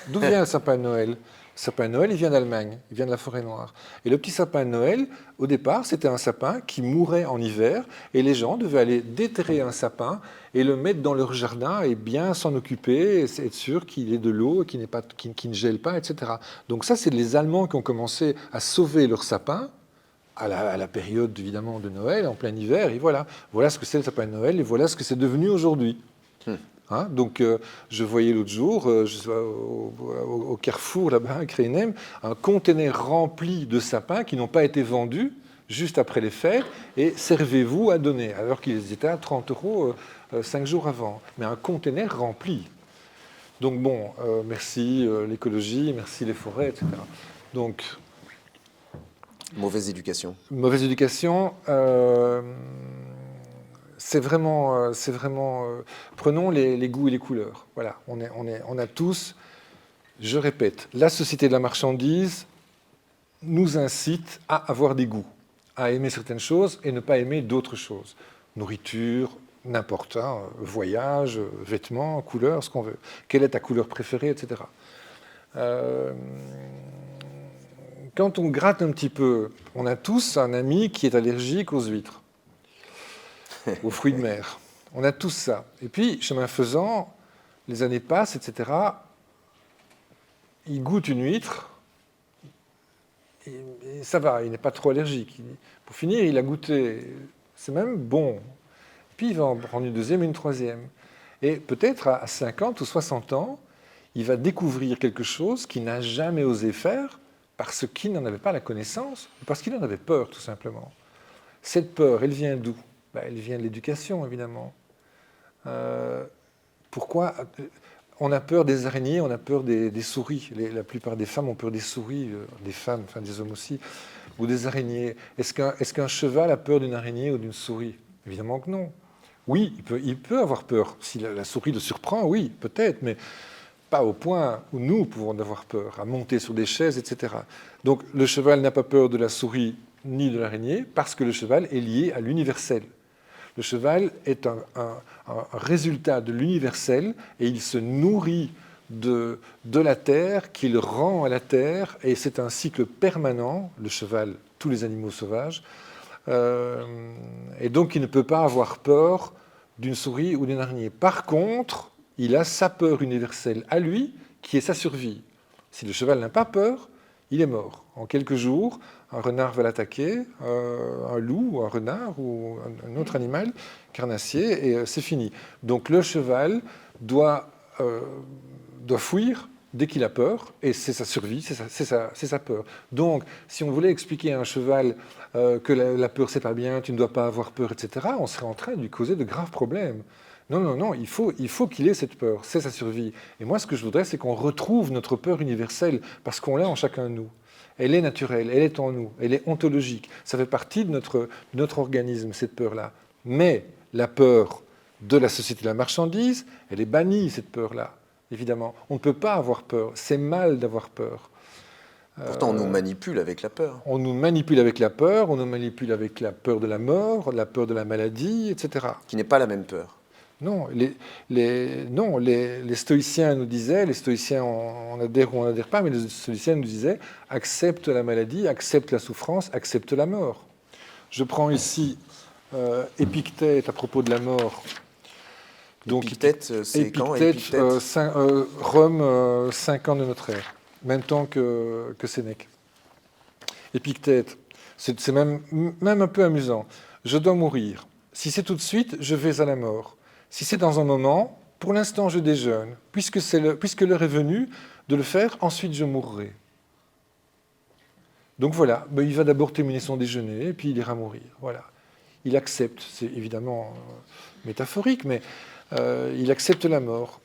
D'où vient le sapin de Noël? Le sapin de Noël, il vient d'Allemagne, il vient de la forêt noire. Et le petit sapin de Noël, au départ, c'était un sapin qui mourait en hiver, et les gens devaient aller déterrer un sapin et le mettre dans leur jardin et bien s'en occuper, et être sûr qu'il ait de l'eau, qu'il ne gèle pas, etc. Donc ça, c'est les Allemands qui ont commencé à sauver leur sapin, à la période évidemment de Noël, en plein hiver, et voilà ce que c'est le sapin de Noël, et voilà ce que c'est devenu aujourd'hui. Hein, donc je voyais l'autre jour, au Carrefour là-bas à Crénem, un conteneur rempli de sapins qui n'ont pas été vendus juste après les fêtes, et servez-vous à donner, alors qu'ils étaient à 30 € 5 jours avant. Mais un conteneur rempli. Donc bon, merci l'écologie, merci les forêts, etc. Donc, mauvaise éducation. Mauvaise éducation, c'est vraiment prenons les goûts et les couleurs. Voilà, on a tous, je répète, la société de la marchandise nous incite à avoir des goûts, à aimer certaines choses et ne pas aimer d'autres choses. Nourriture, n'importe, voyage, vêtements, couleurs, ce qu'on veut. Quelle est ta couleur préférée, etc. Quand on gratte un petit peu, on a tous un ami qui est allergique aux huîtres, aux fruits de mer. On a tous ça. Et puis, chemin faisant, les années passent, etc. Il goûte une huître, et ça va, il n'est pas trop allergique. Pour finir, il a goûté, c'est même bon. Puis il va en prendre une deuxième et une troisième. Et peut-être à 50 ou 60 ans, il va découvrir quelque chose qu'il n'a jamais osé faire, parce qu'il n'en avait pas la connaissance, ou parce qu'il en avait peur, tout simplement. Cette peur, elle vient d'où? Elle vient de l'éducation, évidemment. Pourquoi? On a peur des araignées, on a peur des souris. La plupart des femmes ont peur des souris, des femmes, enfin des hommes aussi, ou des araignées. Est-ce qu'un cheval a peur d'une araignée ou d'une souris? Évidemment que non. Oui, il peut avoir peur. Si la souris le surprend, oui, peut-être, mais pas au point où nous pouvons en avoir peur, à monter sur des chaises, etc. Donc le cheval n'a pas peur de la souris ni de l'araignée parce que le cheval est lié à l'universel. Le cheval est un résultat de l'universel et il se nourrit de la terre qu'il rend à la terre, et c'est un cycle permanent, le cheval, tous les animaux sauvages, et donc il ne peut pas avoir peur d'une souris ou d'une araignée. Par contre, il a sa peur universelle à lui, qui est sa survie. Si le cheval n'a pas peur, il est mort. En quelques jours, un renard va l'attaquer, un loup, ou un renard, ou un autre animal carnassier, et c'est fini. Donc le cheval doit fuir dès qu'il a peur, et c'est sa survie, c'est sa peur. Donc, si on voulait expliquer à un cheval que la peur, c'est pas bien, tu ne dois pas avoir peur, etc., on serait en train de lui causer de graves problèmes. Non, non, non, il faut qu'il ait cette peur, c'est sa survie. Et moi, ce que je voudrais, c'est qu'on retrouve notre peur universelle, parce qu'on l'a en chacun de nous. Elle est naturelle, elle est en nous, elle est ontologique. Ça fait partie de notre organisme, cette peur-là. Mais la peur de la société de la marchandise, elle est bannie, cette peur-là, évidemment. On ne peut pas avoir peur, c'est mal d'avoir peur. Pourtant, on nous manipule avec la peur. On nous manipule avec la peur, on nous manipule avec la peur de la mort, la peur de la maladie, etc. Qui n'est pas la même peur. Non, les stoïciens nous disaient, les stoïciens, on adhère ou on n'adhère pas, mais les stoïciens nous disaient, accepte la maladie, accepte la souffrance, accepte la mort. Je prends ici Épictète à propos de la mort. Donc, Épictète, c'est quand Épictète, Rome, 5 ans de notre ère, même temps que Sénèque. Épictète, c'est même un peu amusant. Je dois mourir. Si c'est tout de suite, je vais à la mort. Si c'est dans un moment, pour l'instant je déjeune. Puisque l'heure est venue de le faire, ensuite je mourrai. Donc voilà, il va d'abord terminer son déjeuner et puis il ira mourir. Voilà. Il accepte, c'est évidemment métaphorique, mais il accepte la mort.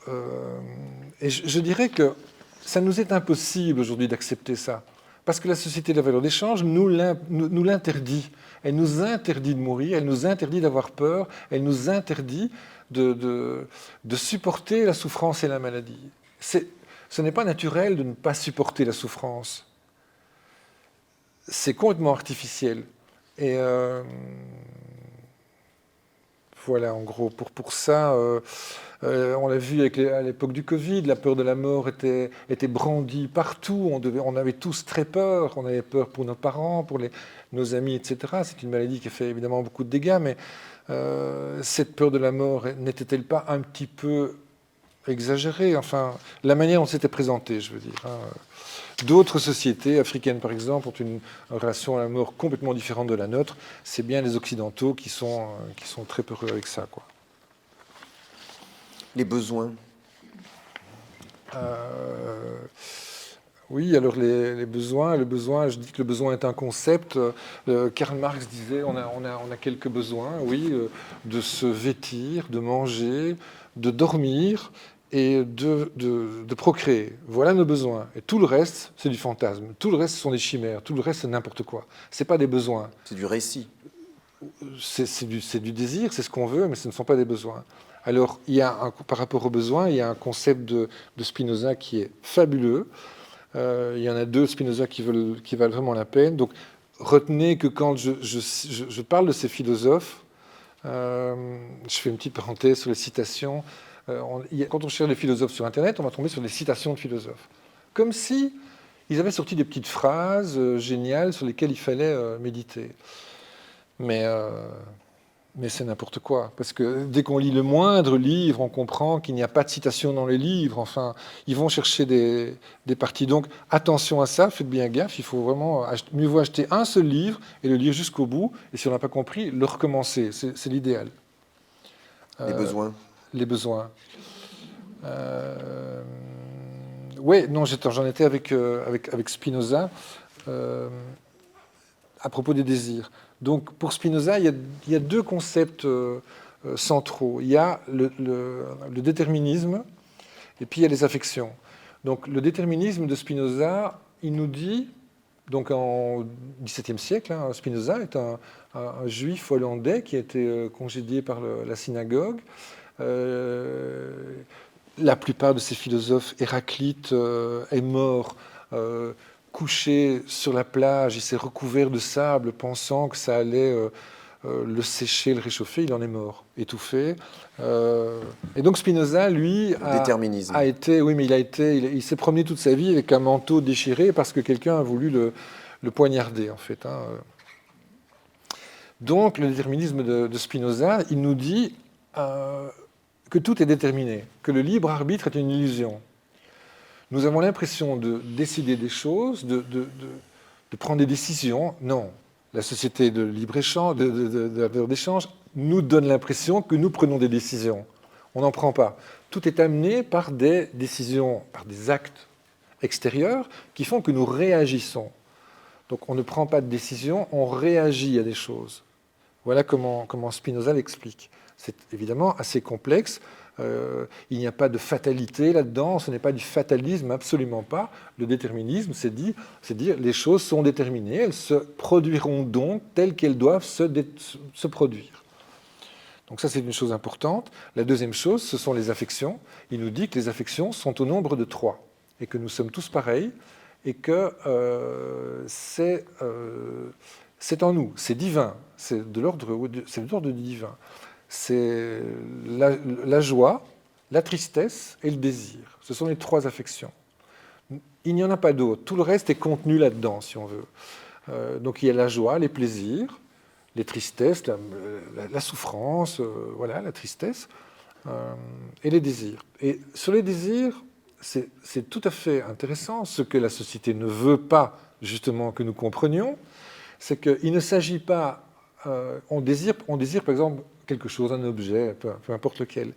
Et je dirais que ça nous est impossible aujourd'hui d'accepter ça. Parce que la société de la valeur d'échange nous l'interdit. Elle nous interdit de mourir, elle nous interdit d'avoir peur, elle nous interdit de supporter la souffrance et la maladie. Ce n'est pas naturel de ne pas supporter la souffrance. C'est complètement artificiel. Et voilà, en gros, pour ça, on l'a vu à l'époque du Covid, la peur de la mort était brandie partout. On avait tous très peur. On avait peur pour nos parents, pour nos amis, etc. C'est une maladie qui a fait évidemment beaucoup de dégâts, mais cette peur de la mort n'était-elle pas un petit peu exagérée? Enfin, la manière dont c'était présenté, je veux dire. D'autres sociétés, africaines par exemple, ont une relation à la mort complètement différente de la nôtre. C'est bien les Occidentaux qui sont très peureux avec ça, quoi. Les besoins. Oui, alors les besoins, je dis que le besoin est un concept. Karl Marx disait on a quelques besoins, oui, de se vêtir, de manger, de dormir et de procréer. Voilà nos besoins. Et tout le reste, c'est du fantasme. Tout le reste, ce sont des chimères. Tout le reste, c'est n'importe quoi. Ce n'est pas des besoins. C'est du récit. C'est du désir, c'est ce qu'on veut, mais ce ne sont pas des besoins. Alors, par rapport aux besoins, il y a un concept de Spinoza qui est fabuleux. Il y en a deux, Spinoza, qui valent vraiment la peine. Donc, retenez que quand je parle de ces philosophes, je fais une petite parenthèse sur les citations. Quand on cherche des philosophes sur Internet, on va tomber sur des citations de philosophes. Comme si ils avaient sorti des petites phrases géniales sur lesquelles il fallait méditer. Mais c'est n'importe quoi. Parce que dès qu'on lit le moindre livre, on comprend qu'il n'y a pas de citation dans les livres. Enfin, ils vont chercher des parties. Donc, attention à ça, faites bien gaffe. Il faut vraiment mieux vaut acheter un seul livre et le lire jusqu'au bout. Et si on n'a pas compris, le recommencer. C'est l'idéal. Les besoins. Les besoins. Oui, non, j'en étais avec Spinoza à propos des désirs. Donc, pour Spinoza, il y a deux concepts centraux. Il y a le déterminisme et puis il y a les affections. Donc, le déterminisme de Spinoza, il nous dit, donc en XVIIe siècle, Spinoza est un juif hollandais qui a été congédié par la synagogue. La plupart de ces philosophes, Héraclite est mort couché sur la plage, il s'est recouvert de sable pensant que ça allait le sécher, le réchauffer, il en est mort, étouffé. Et donc Spinoza, lui, a été, oui, mais il s'est promené toute sa vie avec un manteau déchiré parce que quelqu'un a voulu le poignarder, en fait. Donc le déterminisme de Spinoza, il nous dit que tout est déterminé, que le libre arbitre est une illusion. Nous avons l'impression de décider des choses, de prendre des décisions. Non. La société de libre-échange, d'échange, nous donne l'impression que nous prenons des décisions. On n'en prend pas. Tout est amené par des décisions, par des actes extérieurs qui font que nous réagissons. Donc on ne prend pas de décision, on réagit à des choses. Voilà comment Spinoza l'explique. C'est évidemment assez complexe. Il n'y a pas de fatalité là-dedans, ce n'est pas du fatalisme, absolument pas. Le déterminisme, c'est dire les choses sont déterminées, elles se produiront donc telles qu'elles doivent se produire. Donc ça, c'est une chose importante. La deuxième chose, ce sont les affections. Il nous dit que les affections sont au nombre de 3 et que nous sommes tous pareils et que c'est en nous, c'est divin, c'est de l'ordre du divin. C'est la joie, la tristesse et le désir. Ce sont les 3 affections. Il n'y en a pas d'autres. Tout le reste est contenu là-dedans, si on veut. Donc il y a la joie, les plaisirs, les tristesses, la souffrance, voilà, la tristesse, et les désirs. Et sur les désirs, c'est tout à fait intéressant. Ce que la société ne veut pas, justement, que nous comprenions, c'est qu'il ne s'agit pas... on désire, par exemple, quelque chose, un objet, peu importe lequel.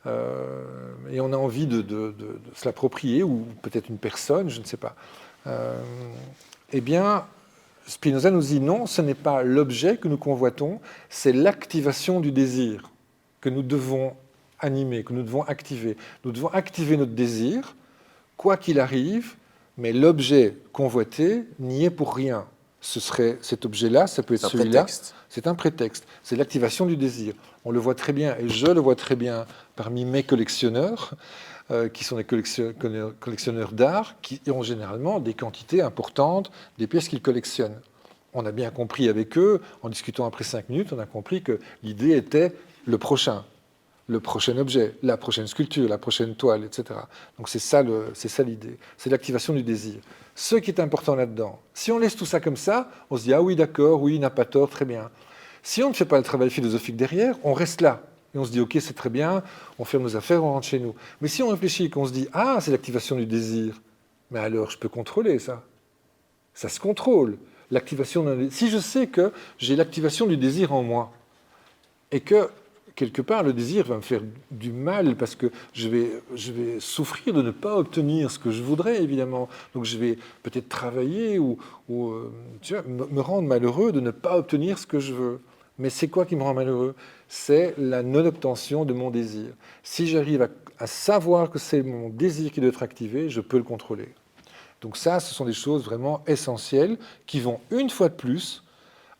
Et on a envie de se l'approprier, ou peut-être une personne, je ne sais pas. Eh bien, Spinoza nous dit non, ce n'est pas l'objet que nous convoitons, c'est l'activation du désir que nous devons animer, que nous devons activer. Nous devons activer notre désir, quoi qu'il arrive, mais l'objet convoité n'y est pour rien. Ce serait cet objet-là, ça peut être celui-là. C'est un prétexte. C'est l'activation du désir. On le voit très bien, et je le vois très bien parmi mes collectionneurs, qui sont des collectionneurs d'art, qui ont généralement des quantités importantes des pièces qu'ils collectionnent. On a bien compris avec eux, en discutant après 5 minutes, on a compris que l'idée était le prochain objet, la prochaine sculpture, la prochaine toile, etc. Donc c'est ça l'idée, c'est l'activation du désir. Ce qui est important là-dedans, si on laisse tout ça comme ça, on se dit « Ah oui, d'accord, oui, il n'a pas tort, très bien ». Si on ne fait pas le travail philosophique derrière, on reste là. Et on se dit « Ok, c'est très bien, on ferme nos affaires, on rentre chez nous ». Mais si on réfléchit et qu'on se dit « Ah, c'est l'activation du désir », mais alors je peux contrôler ça. Ça se contrôle. L'activation d'un désir. Si je sais que j'ai l'activation du désir en moi, et que quelque part, le désir va me faire du mal parce que je vais souffrir de ne pas obtenir ce que je voudrais, évidemment. Donc je vais peut-être travailler ou tu vois, me rendre malheureux de ne pas obtenir ce que je veux. Mais c'est quoi qui me rend malheureux? C'est la non-obtention de mon désir. Si j'arrive à savoir que c'est mon désir qui doit être activé, je peux le contrôler. Donc ça, ce sont des choses vraiment essentielles qui vont, une fois de plus,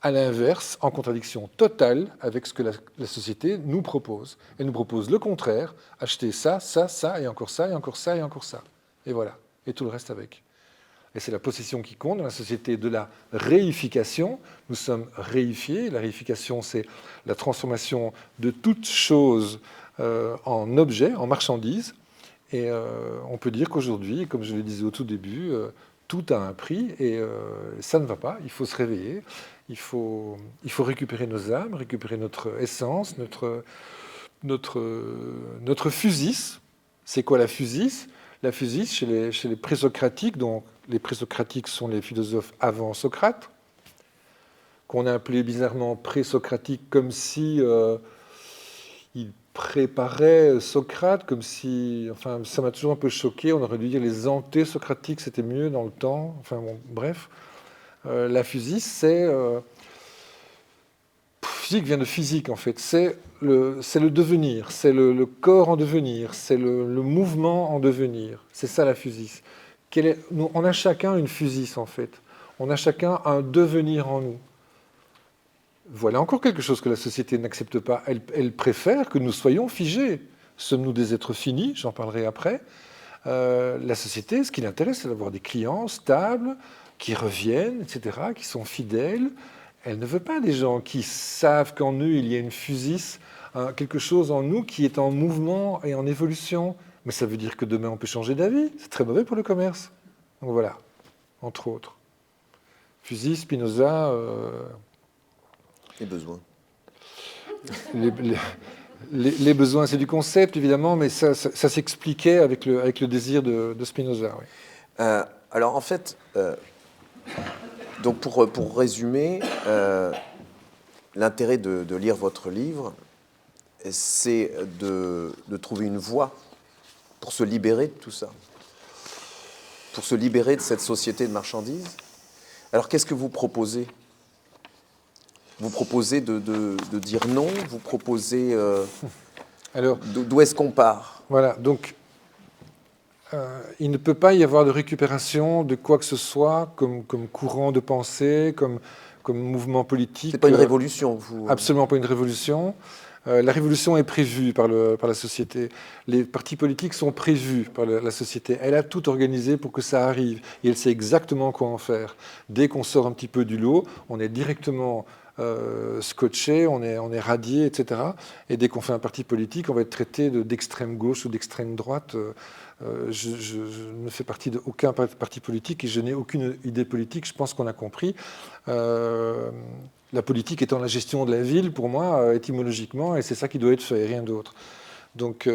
à l'inverse, en contradiction totale avec ce que la société nous propose. Elle nous propose le contraire, acheter ça, ça, ça, et encore ça, et encore ça, et encore ça. Et voilà, et tout le reste avec. Et c'est la possession qui compte dans la société de la réification. Nous sommes réifiés. La réification, c'est la transformation de toute chose en objet, en marchandise. Et on peut dire qu'aujourd'hui, comme je le disais au tout début, tout a un prix et ça ne va pas. Il faut se réveiller. Il faut récupérer nos âmes, récupérer notre essence, notre physis. C'est quoi la physis? La physis, chez les présocratiques, donc les présocratiques sont les philosophes avant Socrate, qu'on a appelés bizarrement présocratiques comme si ils préparaient Socrate, comme si... Enfin, ça m'a toujours un peu choqué. On aurait dû dire les anté-socratiques, c'était mieux dans le temps. Enfin, bon, bref. La physis, c'est... physique vient de physique, en fait. C'est le devenir, c'est le corps en devenir, c'est le mouvement en devenir. C'est ça, la physis. On a chacun une physis, en fait. On a chacun un devenir en nous. Voilà encore quelque chose que la société n'accepte pas. Elle préfère que nous soyons figés. Sommes-nous des êtres finis? J'en parlerai après. La société, ce qui l'intéresse, c'est d'avoir des clients stables, qui reviennent, etc., qui sont fidèles. Elle ne veut pas des gens qui savent qu'en eux, il y a une physis, quelque chose en nous qui est en mouvement et en évolution. Mais ça veut dire que demain, on peut changer d'avis. C'est très mauvais pour le commerce. Donc voilà, entre autres. Physis, Spinoza... Les besoins. Les besoins, c'est du concept, évidemment, mais ça s'expliquait avec le désir de Spinoza. Oui. Alors, en fait, donc pour résumer, l'intérêt de lire votre livre, c'est de trouver une voie pour se libérer de tout ça, pour se libérer de cette société de marchandises. Alors, qu'est-ce que vous proposez ? Vous proposez de dire non ? Vous proposez... Alors, d'où est-ce qu'on part ? Voilà, donc il ne peut pas y avoir de récupération de quoi que ce soit comme courant de pensée, comme mouvement politique. Ce n'est pas une révolution, vous... Absolument pas une révolution. La révolution est prévue par la société. Les partis politiques sont prévus par la société. Elle a tout organisé pour que ça arrive. Et elle sait exactement quoi en faire. Dès qu'on sort un petit peu du lot, on est directement scotché, on est radié, etc. Et dès qu'on fait un parti politique, on va être traité d'extrême gauche ou d'extrême droite. Je ne fais partie d'aucun parti politique et je n'ai aucune idée politique. Je pense qu'on a compris. La politique étant la gestion de la ville, pour moi, étymologiquement, et c'est ça qui doit être fait, et rien d'autre. Donc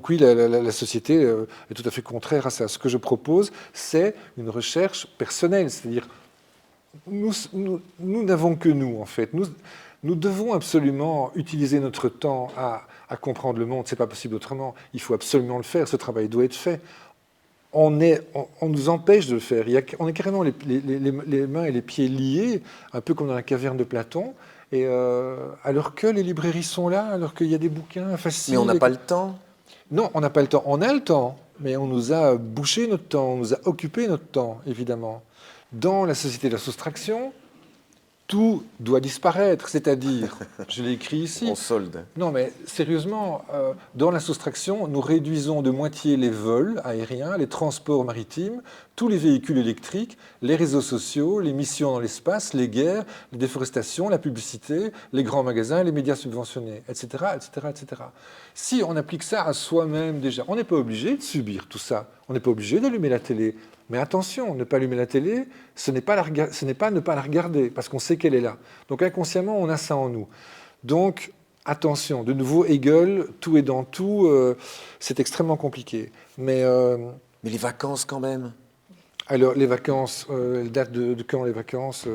oui, la société est tout à fait contraire à ça. Ce que je propose, c'est une recherche personnelle, c'est-à-dire nous n'avons que nous, en fait. Nous devons absolument utiliser notre temps à comprendre le monde. Ce n'est pas possible autrement. Il faut absolument le faire. Ce travail doit être fait. On nous empêche de le faire. On est carrément les mains et les pieds liés, un peu comme dans la caverne de Platon. Et alors que les librairies sont là, alors qu'il y a des bouquins faciles. Mais on n'a pas le temps. Non, on n'a pas le temps. On a le temps, mais on nous a bouché notre temps, on nous a occupé notre temps, évidemment. Dans la société de la soustraction, tout doit disparaître, c'est-à-dire, je l'ai écrit ici. On solde. Non, mais sérieusement, dans la soustraction, nous réduisons de moitié les vols aériens, les transports maritimes, tous les véhicules électriques, les réseaux sociaux, les missions dans l'espace, les guerres, les déforestations, la publicité, les grands magasins, les médias subventionnés, etc., etc., etc. Si on applique ça à soi-même déjà, on n'est pas obligé de subir tout ça. On n'est pas obligé d'allumer la télé. Mais attention, ne pas allumer la télé, ce n'est pas ne pas la regarder, parce qu'on sait qu'elle est là. Donc inconsciemment, on a ça en nous. Donc attention, de nouveau, Hegel, tout est dans tout, c'est extrêmement compliqué. Mais les vacances quand même. Alors les vacances, elles datent de quand les vacances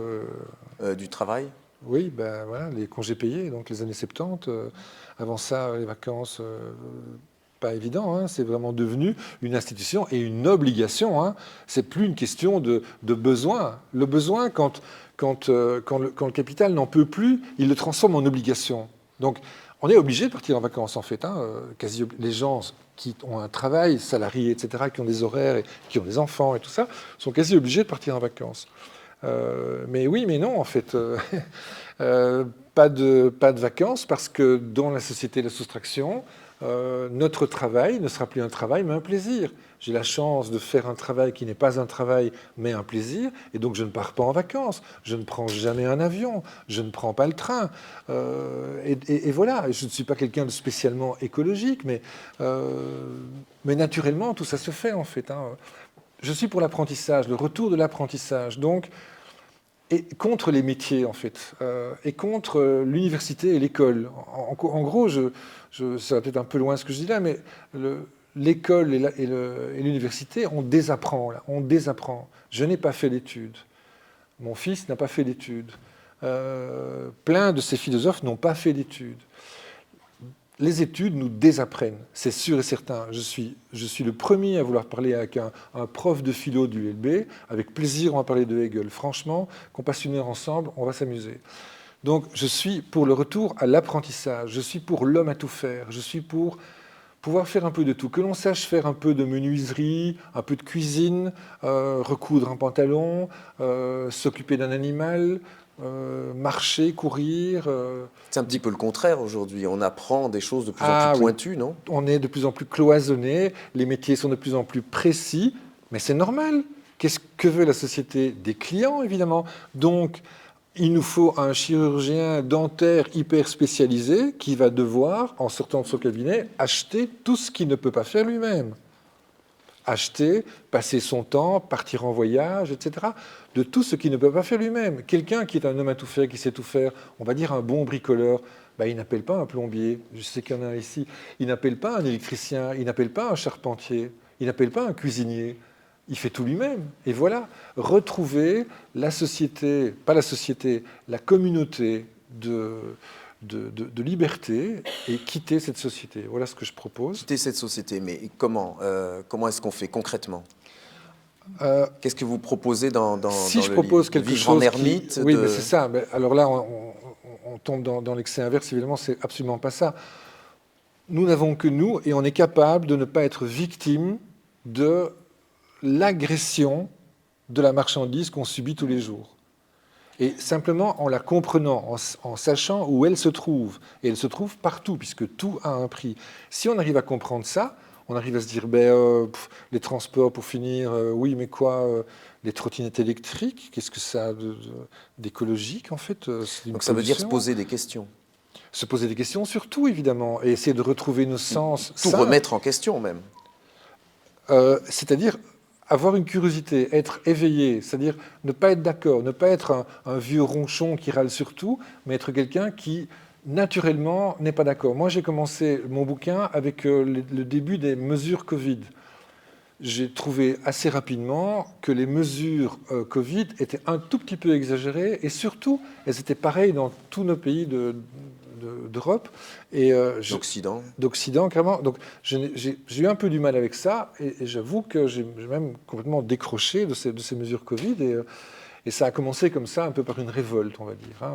Du travail. Oui, ben voilà, les congés payés, donc les années 70. Avant ça, les vacances... pas évident, hein, c'est vraiment devenu une institution et une obligation. Hein. C'est plus une question de besoin. Le besoin, quand le capital n'en peut plus, il le transforme en obligation. Donc, on est obligé de partir en vacances, en fait. Hein. Les gens qui ont un travail, salariés, etc., qui ont des horaires, et qui ont des enfants et tout ça, sont quasi obligés de partir en vacances. Mais oui, mais non, en fait. Pas de vacances, parce que dans la société de la soustraction, notre travail ne sera plus un travail, mais un plaisir. J'ai la chance de faire un travail qui n'est pas un travail, mais un plaisir, et donc je ne pars pas en vacances, je ne prends jamais un avion, je ne prends pas le train. Et voilà, je ne suis pas quelqu'un de spécialement écologique, mais naturellement, tout ça se fait, en fait. Hein. Je suis pour l'apprentissage, le retour de l'apprentissage, donc, et contre les métiers, en fait, et contre l'université et l'école. En gros, ça va peut-être un peu loin ce que je dis là, mais l'école et l'université, on désapprend, là. On désapprend. Je n'ai pas fait d'études. Mon fils n'a pas fait d'études. Plein de ces philosophes n'ont pas fait d'études. Les études nous désapprennent, c'est sûr et certain. Je suis le premier à vouloir parler avec un prof de philo du LB. Avec plaisir, on va parler de Hegel. Franchement, qu'on passe une heure ensemble, on va s'amuser. Donc, je suis pour le retour à l'apprentissage. Je suis pour l'homme à tout faire. Je suis pour pouvoir faire un peu de tout. Que l'on sache faire un peu de menuiserie, un peu de cuisine, recoudre un pantalon, s'occuper d'un animal, marcher, courir. C'est un petit peu le contraire aujourd'hui. On apprend des choses de plus en plus pointues, non ? On est de plus en plus cloisonné, les métiers sont de plus en plus précis, mais c'est normal. Qu'est-ce que veut la société ? Des clients, évidemment. Donc, il nous faut un chirurgien dentaire hyper spécialisé qui va devoir, en sortant de son cabinet, acheter tout ce qu'il ne peut pas faire lui-même. acheter, passer son temps, partir en voyage, etc. De tout ce qu'il ne peut pas faire lui-même. Quelqu'un qui est un homme à tout faire, qui sait tout faire, on va dire un bon bricoleur, ben, il n'appelle pas un plombier, je sais qu'il y en a ici, il n'appelle pas un électricien, il n'appelle pas un charpentier, il n'appelle pas un cuisinier, il fait tout lui-même. Et voilà, retrouver la société, pas la société, la communauté de liberté et quitter cette société. Voilà ce que je propose. Quitter cette société, mais comment est-ce qu'on fait concrètement? Qu'est-ce que vous proposez dans si je le propose livre? quelque Vivre chose en ermite oui, mais c'est ça. Mais alors là, on tombe dans l'excès inverse. Évidemment, c'est absolument pas ça. Nous n'avons que nous et on est capable de ne pas être victime de l'agression de la marchandise qu'on subit tous les jours. Et simplement en la comprenant, en sachant où elle se trouve. Et elle se trouve partout, puisque tout a un prix. Si on arrive à comprendre ça, on arrive à se dire, les transports, pour finir, oui, mais quoi, les trottinettes électriques, qu'est-ce que ça a d'écologique, en fait? Donc ça veut dire se poser des questions. Se poser des questions sur tout, évidemment, et essayer de retrouver nos sens. Tout remettre en question, même. C'est-à-dire avoir une curiosité, être éveillé, c'est-à-dire ne pas être d'accord, ne pas être un vieux ronchon qui râle sur tout, mais être quelqu'un qui, naturellement, n'est pas d'accord. Moi, j'ai commencé mon bouquin avec le début des mesures Covid. J'ai trouvé assez rapidement que les mesures Covid étaient un tout petit peu exagérées, et surtout, elles étaient pareilles dans tous nos pays d'Europe et d'Occident, carrément. Donc j'ai eu un peu du mal avec ça, et j'avoue que j'ai même complètement décroché de ces mesures Covid, et ça a commencé comme ça, un peu par une révolte, on va dire. Hein.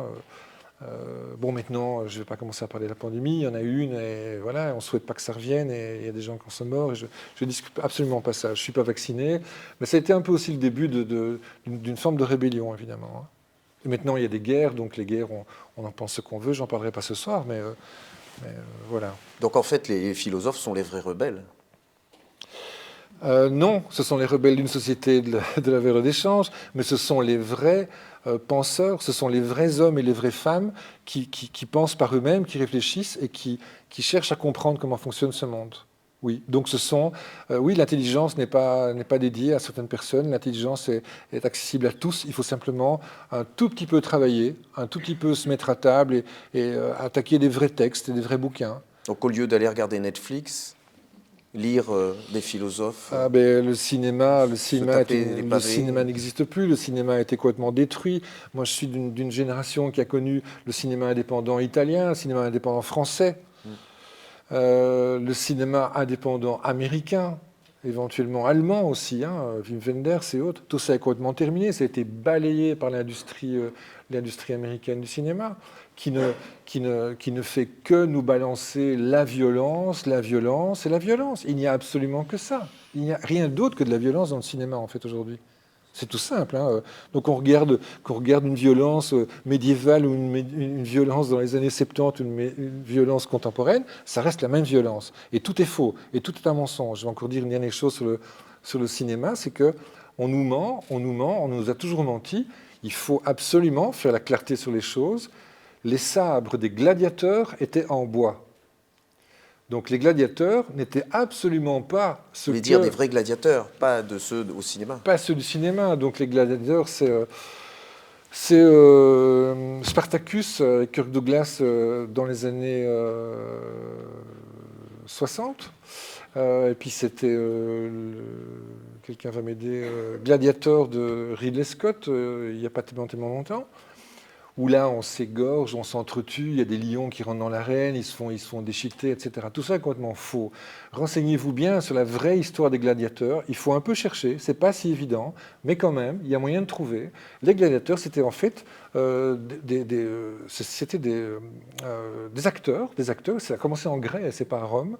Bon, maintenant, je ne vais pas commencer à parler de la pandémie, il y en a une, et voilà, on ne souhaite pas que ça revienne, et il y a des gens qui en sont morts, et je ne discute absolument pas ça. Je ne suis pas vacciné, mais ça a été un peu aussi le début d'une forme de rébellion, évidemment. Hein. Et maintenant, il y a des guerres, donc les guerres, on en pense ce qu'on veut, j'en parlerai pas ce soir, mais voilà. Donc en fait, les philosophes sont les vrais rebelles? Non, ce sont les rebelles d'une société de la vérité d'échange, mais ce sont les vrais penseurs, ce sont les vrais hommes et les vraies femmes qui pensent par eux-mêmes, qui réfléchissent et qui cherchent à comprendre comment fonctionne ce monde. Oui, donc oui, l'intelligence n'est pas dédiée à certaines personnes, l'intelligence est accessible à tous, il faut simplement un tout petit peu travailler, un tout petit peu se mettre à table et attaquer des vrais textes et des vrais bouquins. Donc au lieu d'aller regarder Netflix, lire des philosophes. Le cinéma n'existe plus, le cinéma a été complètement détruit. Moi, je suis d'une génération qui a connu le cinéma indépendant italien, le cinéma indépendant français, le cinéma indépendant américain, éventuellement allemand aussi, hein, Wim Wenders et autres. Tout ça est complètement terminé, ça a été balayé par l'industrie américaine du cinéma, qui ne fait que nous balancer la violence et la violence. Il n'y a absolument que ça. Il n'y a rien d'autre que de la violence dans le cinéma, en fait, aujourd'hui. C'est tout simple. Hein. Donc qu'on regarde une violence médiévale ou une violence dans les années 70, une violence contemporaine, ça reste la même violence. Et tout est faux, et tout est un mensonge. Je vais encore dire une dernière chose sur le cinéma, c'est qu'on nous ment, on nous a toujours menti. Il faut absolument faire la clarté sur les choses. Les sabres des gladiateurs étaient en bois. Donc les gladiateurs n'étaient absolument pas ceux Vous voulez dire des vrais gladiateurs, pas de ceux au cinéma? Pas ceux du cinéma. Donc les gladiateurs, c'est Spartacus avec Kirk Douglas dans les années 60. Et puis c'était, quelqu'un va m'aider, Gladiator de Ridley Scott, il n'y a pas tellement longtemps. Où là, on s'égorge, on s'entretue, il y a des lions qui rentrent dans l'arène, ils se font déchiqueter, etc. Tout ça est complètement faux. Renseignez-vous bien sur la vraie histoire des gladiateurs. Il faut un peu chercher, c'est pas si évident, mais quand même, il y a moyen de trouver. Les gladiateurs, c'était en fait des acteurs. Ça a commencé en Grèce et pas à Rome.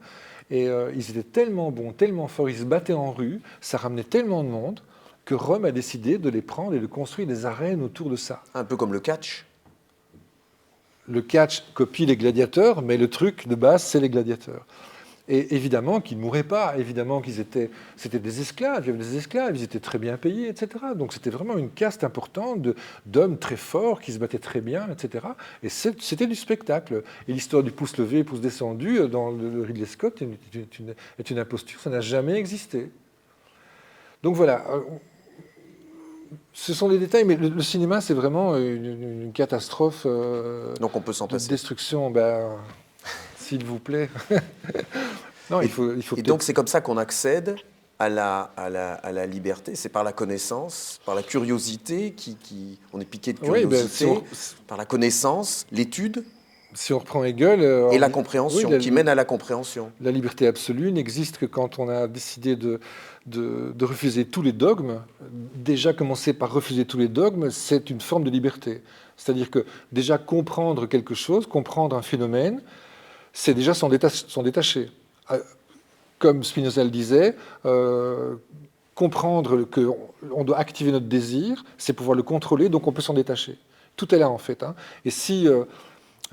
Et ils étaient tellement bons, tellement forts, ils se battaient en rue, ça ramenait tellement de monde que Rome a décidé de les prendre et de construire des arènes autour de ça. Un peu comme le catch? Le catch copie les gladiateurs, mais le truc de base, c'est les gladiateurs. Et évidemment qu'ils ne mouraient pas, évidemment c'était des esclaves, il y avait des esclaves, ils étaient très bien payés, etc. Donc c'était vraiment une caste importante d'hommes très forts qui se battaient très bien, etc. Et c'était du spectacle. Et l'histoire du pouce levé, pouce descendu, dans le Ridley Scott, est une imposture, ça n'a jamais existé. Donc voilà, ce sont des détails, mais le cinéma, c'est vraiment une catastrophe Donc on peut s'en de passer. destruction. S'il vous plaît. Non, Et, il faut et peut-être... donc c'est comme ça qu'on accède à la liberté, c'est par la connaissance, par la curiosité, on est piqué de Oui, curiosité, par la connaissance, l'étude si on reprend Hegel... et la oui, compréhension, qui mène à la compréhension. la liberté absolue n'existe que quand on a décidé de refuser tous les dogmes. Déjà, commencer par refuser tous les dogmes, c'est une forme de liberté. C'est-à-dire que déjà comprendre quelque chose, comprendre un phénomène, c'est déjà s'en détacher. Comme Spinoza le disait, comprendre qu'on doit activer notre désir, c'est pouvoir le contrôler, donc on peut s'en détacher. Tout est là, en fait. Hein. Et si...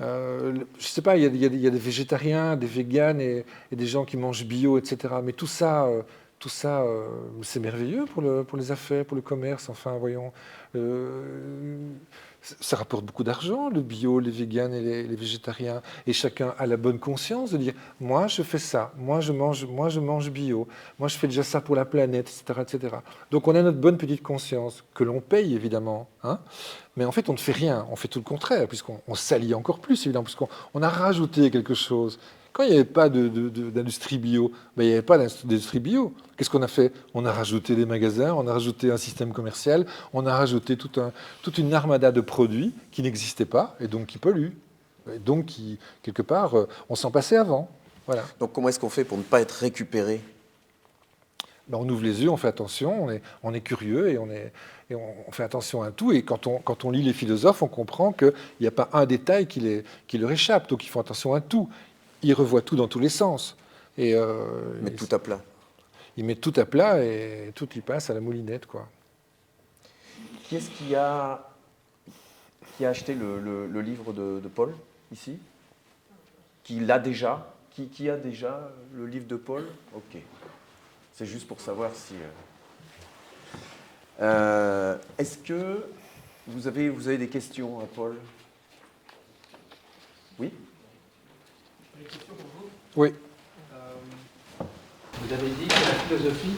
je ne sais pas, il y a des végétariens, des véganes et des gens qui mangent bio, etc. Mais tout ça, c'est merveilleux pour les affaires, pour le commerce. Enfin, voyons, ça rapporte beaucoup d'argent, le bio, les véganes et les végétariens. Et chacun a la bonne conscience de dire, moi, je fais ça, moi, je mange bio, moi, je fais déjà ça pour la planète, etc., etc. Donc, on a notre bonne petite conscience, que l'on paye, évidemment, hein. Mais en fait, on ne fait rien, on fait tout le contraire, puisqu'on salit encore plus, évidemment, puisqu'on a rajouté quelque chose. Quand il n'y avait pas d'industrie bio, il n'y avait pas d'industrie bio. Qu'est-ce qu'on a fait? On a rajouté des magasins, on a rajouté un système commercial, on a rajouté toute une armada de produits qui n'existaient pas, et donc qui polluent. Et donc, quelque part, on s'en passait avant. Voilà. Donc comment est-ce qu'on fait pour ne pas être récupéré? On ouvre les yeux, on fait attention, on est curieux et on fait attention à tout. Et quand on lit les philosophes, on comprend qu'il n'y a pas un détail qui leur échappe. Donc ils font attention à tout. Ils revoient tout dans tous les sens. Ils mettent tout à plat. Ils mettent tout à plat et tout y passe à la moulinette, quoi. Qui est-ce qui a acheté le livre de Paul, ici? Qui l'a déjà? Qui a déjà le livre de Paul? Ok. C'est juste pour savoir si... Est-ce que vous avez des questions à Paul? Oui? Une question pour vous. Oui. Vous avez dit que la philosophie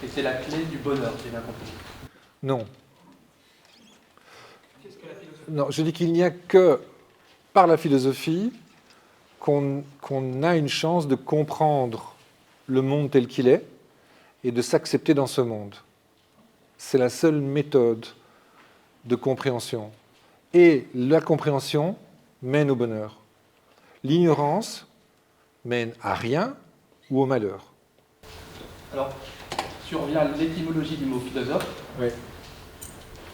était la clé du bonheur, j'ai bien compris. Non. Qu'est-ce que la philosophie? Non, je dis qu'il n'y a que par la philosophie qu'on a une chance de comprendre le monde tel qu'il est et de s'accepter dans ce monde. C'est la seule méthode de compréhension. Et la compréhension mène au bonheur. L'ignorance mène à rien ou au malheur. Alors, si on revient à l'étymologie du mot philosophe, Oui.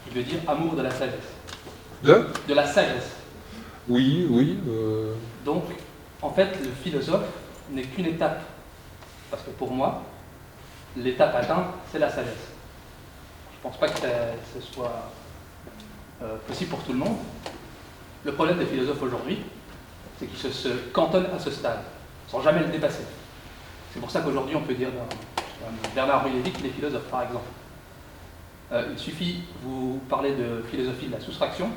il veut dire amour de la sagesse. De la sagesse. Oui, oui. Donc, en fait, le philosophe n'est qu'une étape. Parce que pour moi, l'étape atteinte, c'est la sagesse. Je ne pense pas que ce soit possible pour tout le monde. Le problème des philosophes aujourd'hui, c'est qu'ils se cantonnent à ce stade, sans jamais le dépasser. C'est pour ça qu'aujourd'hui, on peut dire Bernard-Henri Lévy qu'il est philosophe, par exemple. Il suffit, vous parlez de philosophie de la soustraction,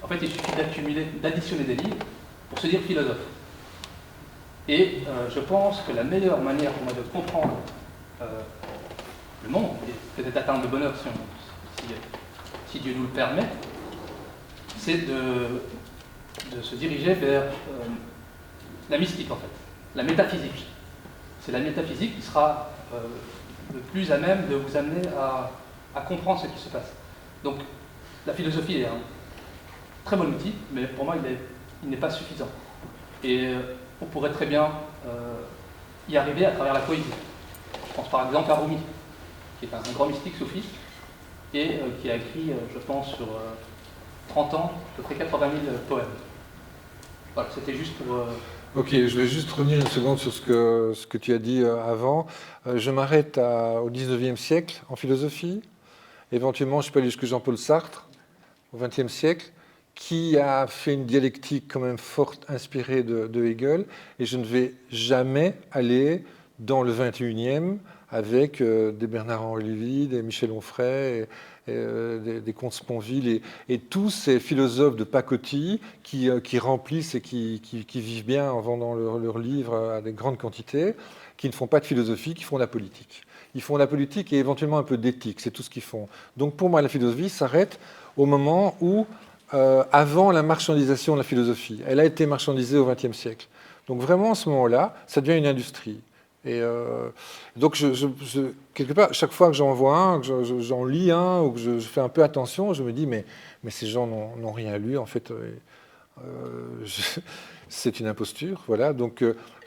en fait, il suffit d'additionner des livres pour se dire philosophe. Et je pense que la meilleure manière pour moi de comprendre le monde, et peut-être atteindre le bonheur si Dieu nous le permet, c'est de se diriger vers la mystique, en fait, la métaphysique. C'est la métaphysique qui sera le plus à même de vous amener à comprendre ce qui se passe. Donc, la philosophie est un très bon outil, mais pour moi, il n'est pas suffisant. Et on pourrait très bien y arriver à travers la poésie. Je pense par exemple à Rumi, qui est un grand mystique soufiste, et qui a écrit, je pense, sur 30 ans, à peu près 80 000 poèmes. Voilà, c'était juste pour... Ok, je vais juste revenir une seconde sur ce que tu as dit avant. Je m'arrête au 19e siècle en philosophie. Éventuellement, je peux aller jusqu'à Jean-Paul Sartre, au 20e siècle, qui a fait une dialectique quand même forte, inspirée de Hegel. Et je ne vais jamais aller dans le 21e avec des Bernard-Henri Lévy, des Michel Onfray, des Comte Sponville, et tous ces philosophes de pacotille qui remplissent et qui vivent bien en vendant leurs livres à des grandes quantités, qui ne font pas de philosophie, qui font de la politique. Ils font de la politique et éventuellement un peu d'éthique, c'est tout ce qu'ils font. Donc pour moi, la philosophie s'arrête au moment où, avant la marchandisation de la philosophie, elle a été marchandisée au XXe siècle. Donc vraiment, à ce moment-là, ça devient une industrie. Et donc, quelque part, chaque fois que j'en vois un, que j'en lis un, ou que je fais un peu attention, je me dis, mais ces gens n'ont rien lu, en fait. C'est une imposture, voilà. Donc,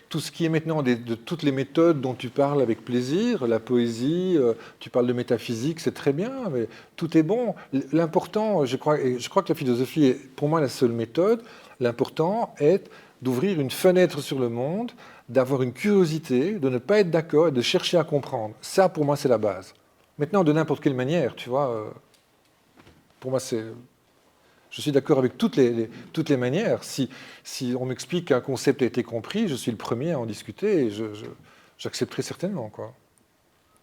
tout ce qui est maintenant de toutes les méthodes dont tu parles avec plaisir, la poésie, tu parles de métaphysique, c'est très bien, mais tout est bon. L'important, je crois que la philosophie est pour moi la seule méthode. L'important est d'ouvrir une fenêtre sur le monde, d'avoir une curiosité, de ne pas être d'accord et de chercher à comprendre. Ça, pour moi, c'est la base. Maintenant, de n'importe quelle manière, tu vois, pour moi, c'est... Je suis d'accord avec toutes les manières. Si on m'explique qu'un concept a été compris, je suis le premier à en discuter et j'accepterai certainement, quoi.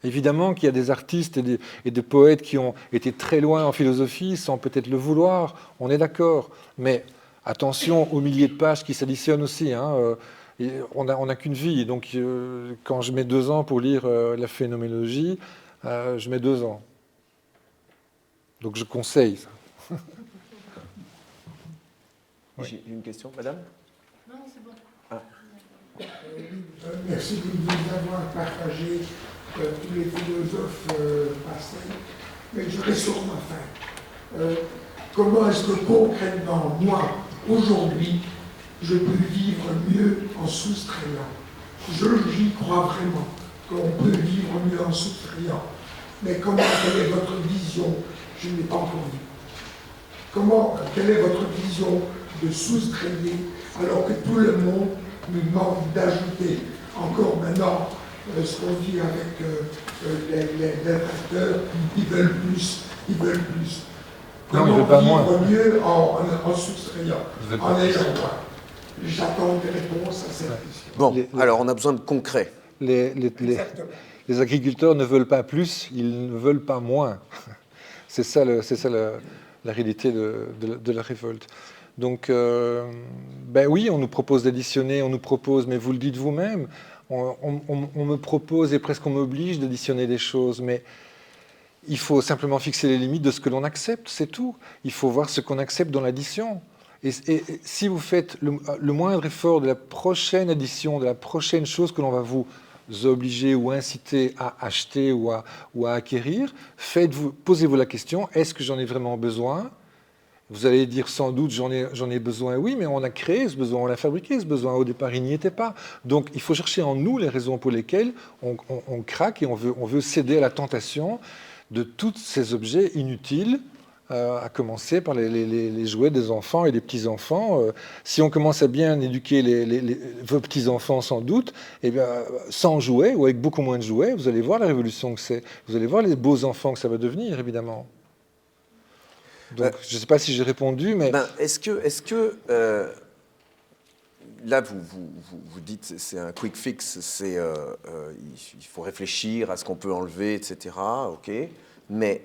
Évidemment qu'il y a des artistes et des poètes qui ont été très loin en philosophie sans peut-être le vouloir, on est d'accord. Mais attention aux milliers de pages qui s'additionnent aussi, hein. On n'a qu'une vie, donc quand je mets 2 ans pour lire la phénoménologie, je mets 2 ans. Donc je conseille ça. Oui. J'ai une question, madame? Non, c'est bon. Ah. Merci de nous avoir partagé tous les philosophes passés. Mais je reste sur ma fin. Comment est-ce que concrètement, moi, aujourd'hui, je peux vivre mieux en soustrayant? J'y crois vraiment qu'on peut vivre mieux en soustrayant. Mais quelle est votre vision? Je ne l'ai pas encore vu. Quelle est votre vision de soustrayer, alors que tout le monde nous demande d'ajouter? Encore maintenant, ce qu'on dit avec les acteurs, ils veulent plus, ils veulent plus. Non, Comment pas vivre moins. mieux en soustrayant, en ayant moins? J'attends des réponses à cette question. Bon, alors on a besoin de concret. Exactement. Les agriculteurs ne veulent pas plus, ils ne veulent pas moins. C'est ça la réalité de la révolte. Donc, ben oui, on nous propose d'additionner, on nous propose, mais vous le dites vous-même, on me propose et presque on m'oblige d'additionner des choses, mais il faut simplement fixer les limites de ce que l'on accepte, c'est tout. Il faut voir ce qu'on accepte dans l'addition. Et si vous faites le moindre effort de la prochaine addition, de la prochaine chose que l'on va vous obliger ou inciter à acheter ou à acquérir, posez-vous la question, est-ce que j'en ai vraiment besoin? Vous allez dire sans doute j'en ai besoin, oui, mais on a créé ce besoin, on l'a fabriqué ce besoin, au départ il n'y était pas. Donc il faut chercher en nous les raisons pour lesquelles on craque et on veut céder à la tentation de tous ces objets inutiles, à commencer par les jouets des enfants et des petits-enfants. Si on commence à bien éduquer vos petits-enfants sans doute, eh bien, sans jouets ou avec beaucoup moins de jouets, vous allez voir la révolution que c'est. Vous allez voir les beaux enfants que ça va devenir, évidemment. Donc, je ne sais pas si j'ai répondu, mais... Est-ce que là, vous dites c'est un quick fix, il faut réfléchir à ce qu'on peut enlever, etc. Ok, mais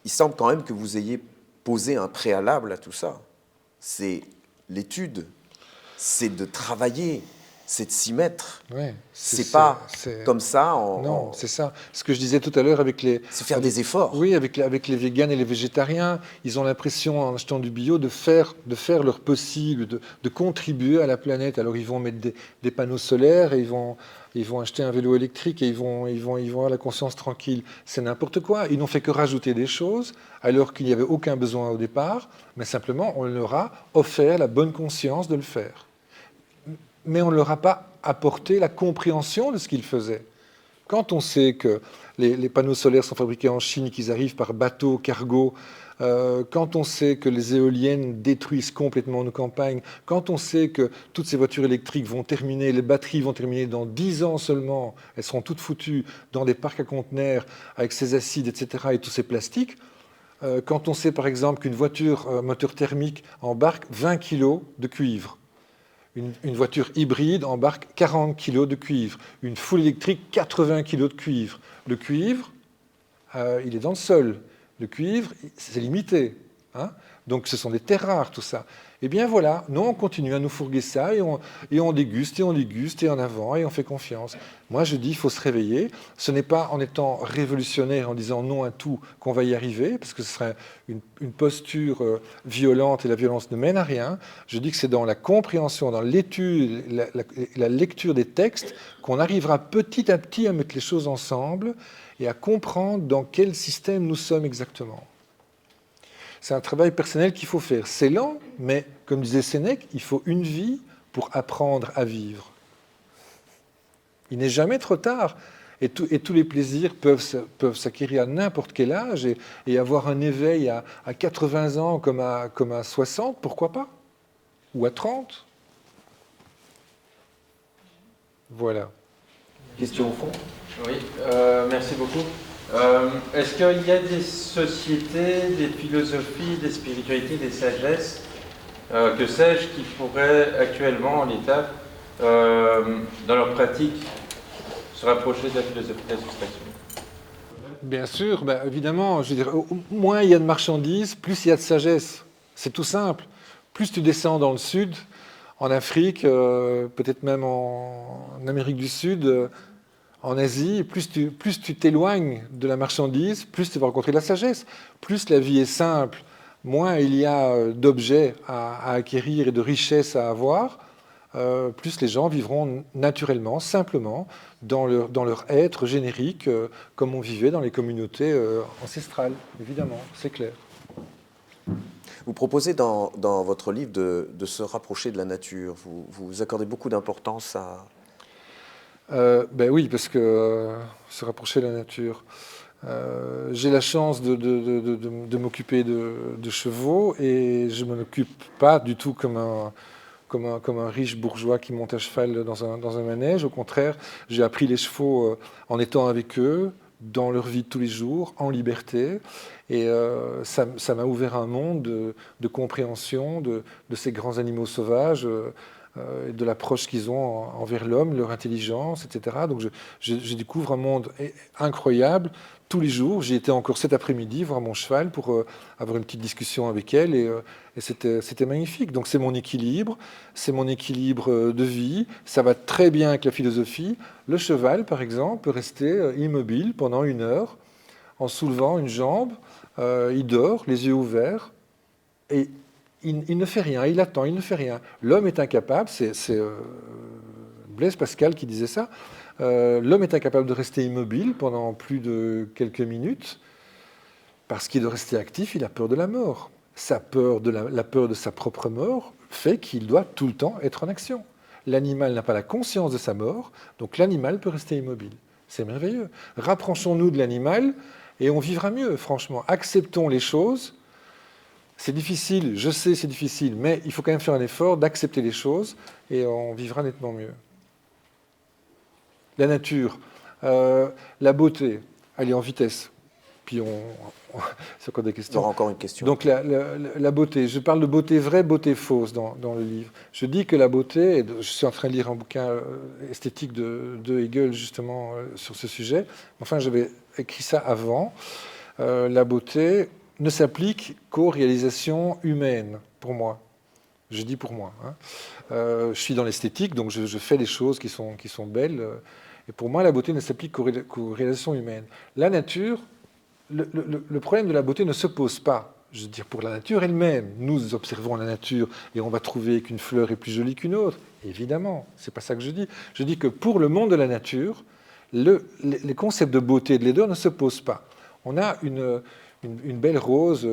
il semble quand même que vous ayez posé un préalable à tout ça. C'est l'étude, c'est de travailler, c'est de s'y mettre. Ouais, c'est pas comme ça. Non, c'est ça. Ce que je disais tout à l'heure avec les... C'est faire des efforts. Oui, avec les véganes et les végétariens, ils ont l'impression, en achetant du bio, de faire leur possible, de contribuer à la planète. Alors ils vont mettre des panneaux solaires et ils vont acheter un vélo électrique et ils vont avoir la conscience tranquille. C'est n'importe quoi. Ils n'ont fait que rajouter des choses alors qu'il n'y avait aucun besoin au départ, mais simplement on leur a offert la bonne conscience de le faire. Mais on ne leur a pas apporté la compréhension de ce qu'ils faisaient. Quand on sait que les panneaux solaires sont fabriqués en Chine, qu'ils arrivent par bateau, cargo, quand on sait que les éoliennes détruisent complètement nos campagnes, quand on sait que toutes ces voitures électriques vont terminer, les batteries vont terminer dans 10 ans seulement, elles seront toutes foutues dans des parcs à conteneurs avec ces acides, etc., et tous ces plastiques, quand on sait par exemple qu'une voiture moteur thermique embarque 20 kg de cuivre, Une voiture hybride embarque 40 kg de cuivre. Une foule électrique, 80 kg de cuivre. Le cuivre, il est dans le sol. Le cuivre, c'est limité. Hein, donc ce sont des terres rares, tout ça. Eh bien voilà, nous on continue à nous fourguer ça et on déguste et en avant et on fait confiance. Moi je dis il faut se réveiller. Ce n'est pas en étant révolutionnaire, en disant non à tout qu'on va y arriver, parce que ce serait une posture violente et la violence ne mène à rien. Je dis que c'est dans la compréhension, dans l'étude, la lecture des textes qu'on arrivera petit à petit à mettre les choses ensemble et à comprendre dans quel système nous sommes exactement. C'est un travail personnel qu'il faut faire. C'est lent, mais comme disait Sénèque, il faut une vie pour apprendre à vivre. Il n'est jamais trop tard. Et tous les plaisirs peuvent s'acquérir à n'importe quel âge et avoir un éveil à 80 ans comme à 60, pourquoi pas? Ou à 30. Voilà. Question au fond? Oui, merci beaucoup. Est-ce qu'il y a des sociétés, des philosophies, des spiritualités, des sagesses, que sais-je, qui pourraient actuellement, en l'état, dans leur pratique, se rapprocher de la philosophie de la soustraction? Bien sûr, évidemment, je veux dire, moins il y a de marchandises, plus il y a de sagesse. C'est tout simple. Plus tu descends dans le sud, en Afrique, peut-être même en Amérique du Sud, en Asie, plus tu t'éloignes de la marchandise, plus tu vas rencontrer de la sagesse. Plus la vie est simple, moins il y a d'objets à acquérir et de richesses à avoir, plus les gens vivront naturellement, simplement, dans leur être générique, comme on vivait dans les communautés ancestrales, évidemment, c'est clair. Vous proposez dans votre livre de se rapprocher de la nature. Vous accordez beaucoup d'importance à... Oui, parce que se rapprocher de la nature. J'ai la chance de m'occuper de chevaux et je ne m'en occupe pas du tout comme un riche bourgeois qui monte à cheval dans un manège. Au contraire, j'ai appris les chevaux en étant avec eux, dans leur vie de tous les jours, en liberté. Et ça m'a ouvert un monde de compréhension de ces grands animaux sauvages, de l'approche qu'ils ont envers l'homme, leur intelligence, etc. Donc je découvre un monde incroyable tous les jours. J'y étais encore cet après-midi voir mon cheval pour avoir une petite discussion avec elle et c'était magnifique. Donc c'est mon équilibre de vie. Ça va très bien avec la philosophie. Le cheval, par exemple, peut rester immobile pendant 1 heure en soulevant une jambe. Il dort, les yeux ouverts, et il ne fait rien, il attend, il ne fait rien. L'homme est incapable, c'est Blaise Pascal qui disait ça, l'homme est incapable de rester immobile pendant plus de quelques minutes, parce qu'il doit rester actif, il a peur de la mort. La peur de sa propre mort fait qu'il doit tout le temps être en action. L'animal n'a pas la conscience de sa mort, donc l'animal peut rester immobile. C'est merveilleux. Rapprochons-nous de l'animal et on vivra mieux, franchement. Acceptons les choses. C'est difficile, je sais c'est difficile, mais il faut quand même faire un effort d'accepter les choses et on vivra nettement mieux. La nature, la beauté, elle est en vitesse. Puis c'est encore des questions. Il y aura encore une question. Donc la beauté, je parle de beauté vraie, beauté fausse dans le livre. Je dis que la beauté, et je suis en train de lire un bouquin esthétique de Hegel justement sur ce sujet, enfin j'avais écrit ça avant, la beauté ne s'applique qu'aux réalisations humaines, pour moi. Je dis pour moi. Hein. Je suis dans l'esthétique, donc je fais des choses qui sont belles. Et pour moi, la beauté ne s'applique qu'aux réalisations humaines. La nature, le problème de la beauté ne se pose pas. Je veux dire, pour la nature elle-même. Nous observons la nature et on va trouver qu'une fleur est plus jolie qu'une autre. Évidemment, c'est pas ça que je dis. Je dis que pour le monde de la nature, les concepts de beauté et de laideur ne se posent pas. On a une belle rose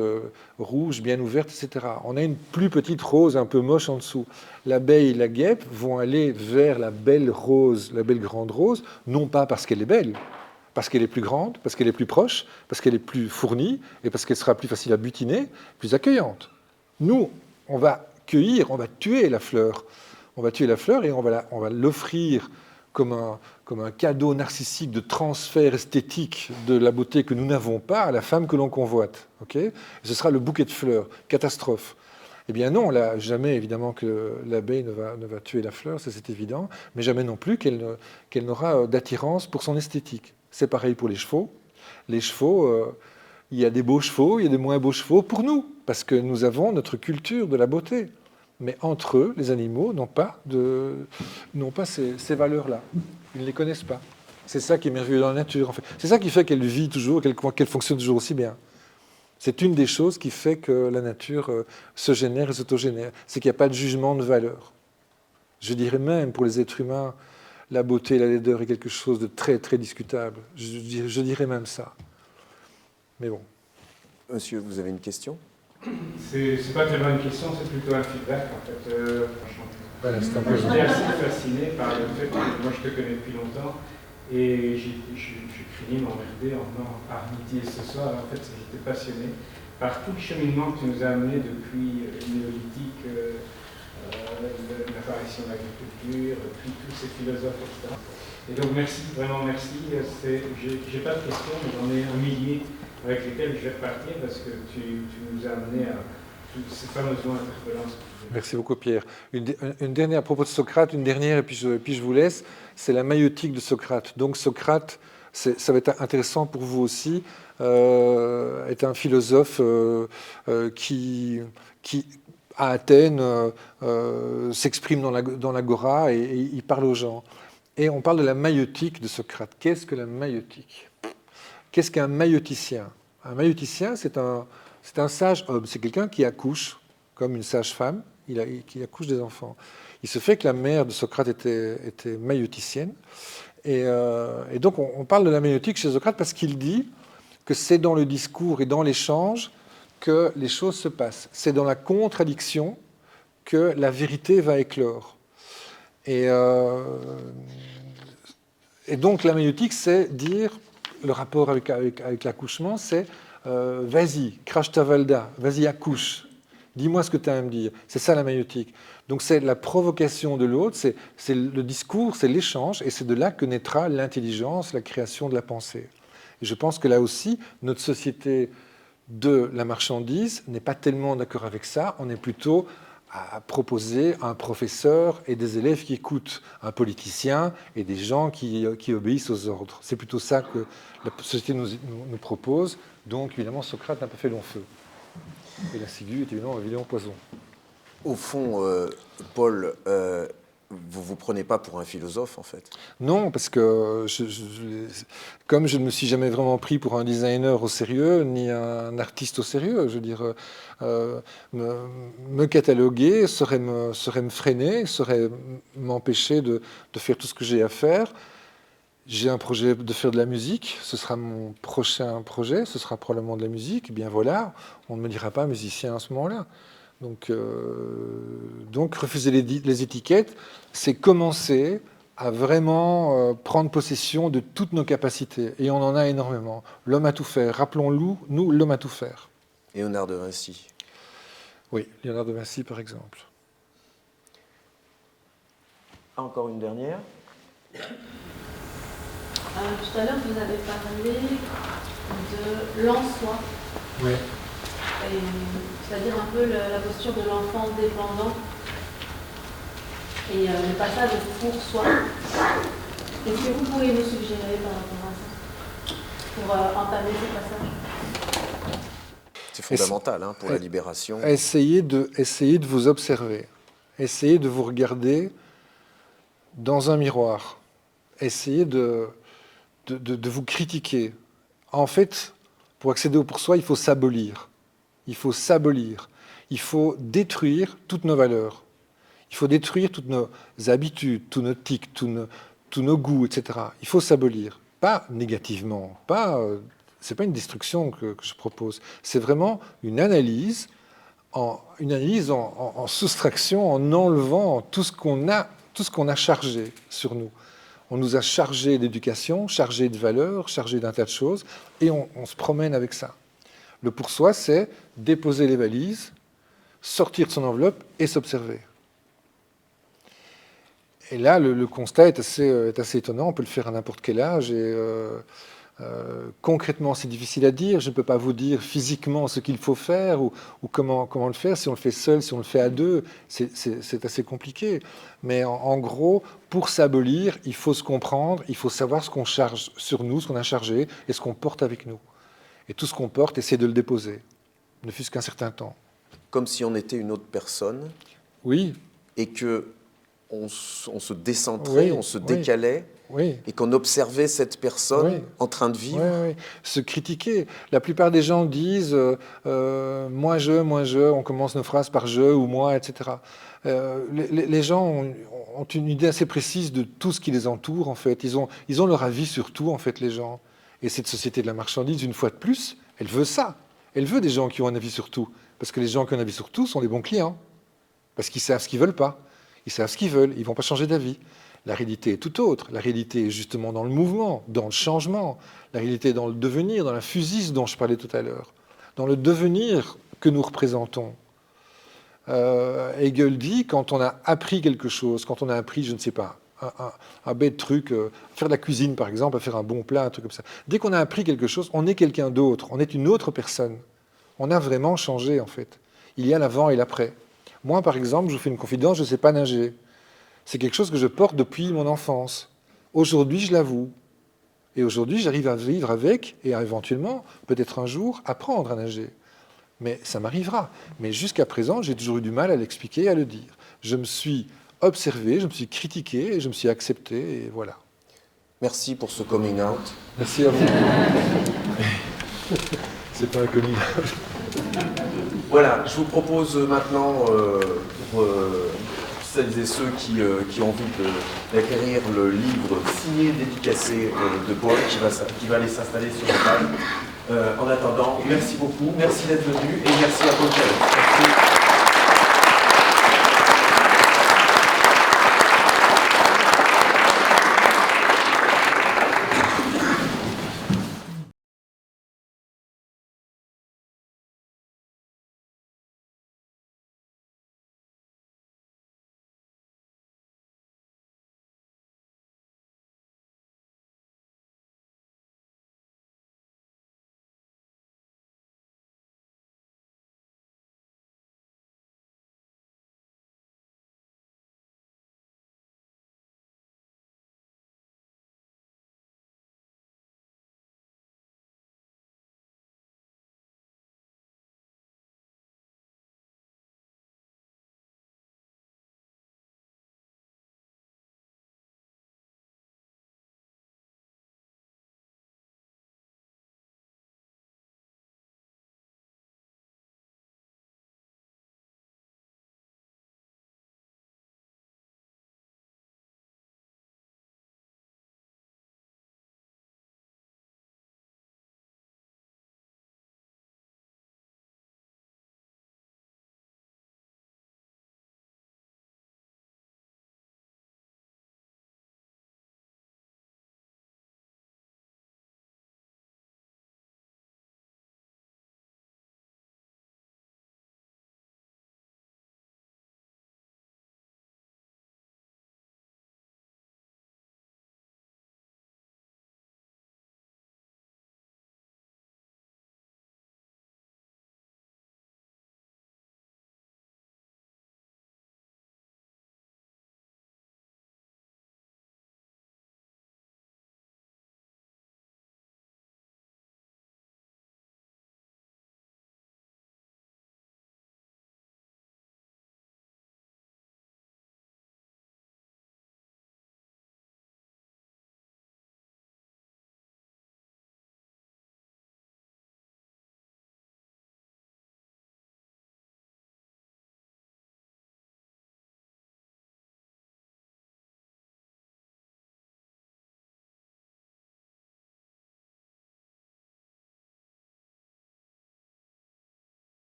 rouge, bien ouverte, etc. On a une plus petite rose un peu moche en dessous. L'abeille et la guêpe vont aller vers la belle rose, la belle grande rose, non pas parce qu'elle est belle, parce qu'elle est plus grande, parce qu'elle est plus proche, parce qu'elle est plus fournie, et parce qu'elle sera plus facile à butiner, plus accueillante. Nous, on va cueillir, on va tuer la fleur. On va tuer la fleur et on va l'offrir comme un cadeau narcissique de transfert esthétique de la beauté que nous n'avons pas à la femme que l'on convoite. Okay ? Ce sera le bouquet de fleurs, catastrophe. Eh bien non, là, jamais évidemment que l'abeille ne va tuer la fleur, ça c'est évident, mais jamais non plus qu'elle n'aura d'attirance pour son esthétique. C'est pareil pour les chevaux. Les chevaux, il y a des beaux chevaux, il y a des moins beaux chevaux pour nous, parce que nous avons notre culture de la beauté. Mais entre eux, les animaux n'ont pas ces valeurs-là. Ils ne les connaissent pas. C'est ça qui est merveilleux dans la nature, en fait. C'est ça qui fait qu'elle vit toujours, qu'elle fonctionne toujours aussi bien. C'est une des choses qui fait que la nature se génère et s'autogénère. C'est qu'il n'y a pas de jugement de valeur. Je dirais même, pour les êtres humains, la beauté, la laideur est quelque chose de très, très discutable. Je dirais même ça. Mais bon. Monsieur, vous avez une question? C'est pas tellement une question, c'est plutôt un feedback en fait. Voilà, c'est un peu... J'étais assez fasciné par le fait que moi je te connais depuis longtemps et j'ai fini m'emmerder en venant à Arniti ce soir. En fait, j'étais passionné par tout le cheminement que tu nous as amené depuis le néolithique, l'apparition de l'agriculture, puis tous ces philosophes, etc. Et donc merci, vraiment merci. J'ai pas de questions, mais j'en ai un millier avec lesquels je vais repartir parce que tu nous as amené à toutes ces fameuses mots interpellants. Merci beaucoup, Pierre. Une dernière à propos de Socrate, une dernière, et puis je vous laisse, c'est la maïeutique de Socrate. Donc Socrate, ça va être intéressant pour vous aussi, est un philosophe qui à Athènes, s'exprime dans l'agora et il parle aux gens. Et on parle de la maïeutique de Socrate. Qu'est-ce que la maïeutique? Qu'est-ce qu'un maïeuticien? Un maïeuticien, c'est un sage homme. C'est quelqu'un qui accouche, comme une sage-femme, qui accouche des enfants. Il se fait que la mère de Socrate était maïeuticienne. Et donc, on parle de la maïeutique chez Socrate parce qu'il dit que c'est dans le discours et dans l'échange que les choses se passent. C'est dans la contradiction que la vérité va éclore. Et donc, la maïeutique, c'est dire... Le rapport avec l'accouchement, c'est vas-y, crache ta valda, vas-y, accouche, dis-moi ce que tu as à me dire. C'est ça la maïeutique. Donc c'est la provocation de l'autre, c'est le discours, c'est l'échange, et c'est de là que naîtra l'intelligence, la création de la pensée. Et je pense que là aussi, notre société de la marchandise n'est pas tellement d'accord avec ça, on est plutôt à proposer un professeur et des élèves qui écoutent, un politicien et des gens qui obéissent aux ordres. C'est plutôt ça que la société nous propose. Donc, évidemment, Socrate n'a pas fait long feu. Et la ciguë est évidemment poison. Au fond, Paul, vous ne vous prenez pas pour un philosophe, en fait? Non, parce que comme je ne me suis jamais vraiment pris pour un designer au sérieux, ni un artiste au sérieux, je veux dire, me cataloguer serait me freiner, serait m'empêcher de faire tout ce que j'ai à faire. J'ai un projet de faire de la musique, ce sera mon prochain projet, ce sera probablement de la musique. Et bien voilà, on ne me dira pas musicien à ce moment-là. Donc refuser les étiquettes, c'est commencer à vraiment prendre possession de toutes nos capacités. Et on en a énormément. L'homme a tout faire. Rappelons-nous, l'homme a tout faire. Léonard de Vinci. Oui, Léonard de Vinci, par exemple. Encore une dernière. Tout à l'heure, vous avez parlé de l'en-soi. Oui. C'est-à-dire un peu la posture de l'enfant dépendant et le passage pour soi. Est-ce que vous pourriez nous suggérer par rapport à ça pour entamer ce passage? C'est fondamental pour la libération. Essayez de vous observer. Essayez de vous regarder dans un miroir. Essayez de vous critiquer. En fait, pour accéder au pour soi, il faut s'abolir. Il faut s'abolir. Il faut détruire toutes nos valeurs. Il faut détruire toutes nos habitudes, tous nos tics, tous nos goûts, etc. Il faut s'abolir. Pas négativement. C'est pas une destruction que je propose. C'est vraiment une analyse en soustraction, en enlevant tout ce qu'on a chargé sur nous. On nous a chargé d'éducation, chargé de valeurs, chargé d'un tas de choses, et on se promène avec ça. Le pour soi, c'est déposer les valises, sortir de son enveloppe et s'observer. Et là, le constat est assez étonnant. On peut le faire à n'importe quel âge. Et Concrètement, c'est difficile à dire. Je ne peux pas vous dire physiquement ce qu'il faut faire ou comment le faire. Si on le fait seul, si on le fait à deux, c'est assez compliqué. Mais en gros, pour s'abolir, il faut se comprendre, il faut savoir ce qu'on charge sur nous, ce qu'on a chargé et ce qu'on porte avec nous. Et tout ce qu'on porte, essayer de le déposer, ne fût-ce qu'un certain temps. Comme si on était une autre personne. Oui. Et qu'on se décentrait, on se décalait. Oui. Et qu'on observait cette personne en train de vivre. Oui. Se critiquer. La plupart des gens disent moi je, on commence nos phrases par je ou moi, etc. Les gens ont une idée assez précise de tout ce qui les entoure, en fait. Ils ont leur avis sur tout, en fait, les gens. Et cette société de la marchandise, une fois de plus, elle veut ça. Elle veut des gens qui ont un avis sur tout. Parce que les gens qui ont un avis sur tout sont les bons clients. Parce qu'ils savent ce qu'ils veulent pas. Ils savent ce qu'ils veulent. Ils ne vont pas changer d'avis. La réalité est tout autre. La réalité est justement dans le mouvement, dans le changement. La réalité est dans le devenir, dans la physisme dont je parlais tout à l'heure. Dans le devenir que nous représentons. Hegel dit, quand on a appris quelque chose, quand on a appris, je ne sais pas, un bête truc, faire de la cuisine par exemple, à faire un bon plat, un truc comme ça. Dès qu'on a appris quelque chose, on est quelqu'un d'autre, on est une autre personne. On a vraiment changé en fait. Il y a l'avant et l'après. Moi par exemple, je vous fais une confidence, je ne sais pas nager. C'est quelque chose que je porte depuis mon enfance. Aujourd'hui, je l'avoue. Et aujourd'hui, j'arrive à vivre avec et à éventuellement, peut-être un jour, apprendre à nager. Mais ça m'arrivera. Mais jusqu'à présent, j'ai toujours eu du mal à l'expliquer et à le dire. Je me suis observé, je me suis critiqué et je me suis accepté et voilà. Merci pour ce coming out. Merci à vous. C'est pas un coming out. Voilà, je vous propose maintenant, pour celles et ceux qui ont envie d'acquérir le livre signé, dédicacé de Paul, qui va aller s'installer sur la table. En attendant, merci beaucoup, merci d'être venu et merci à Paul Calais.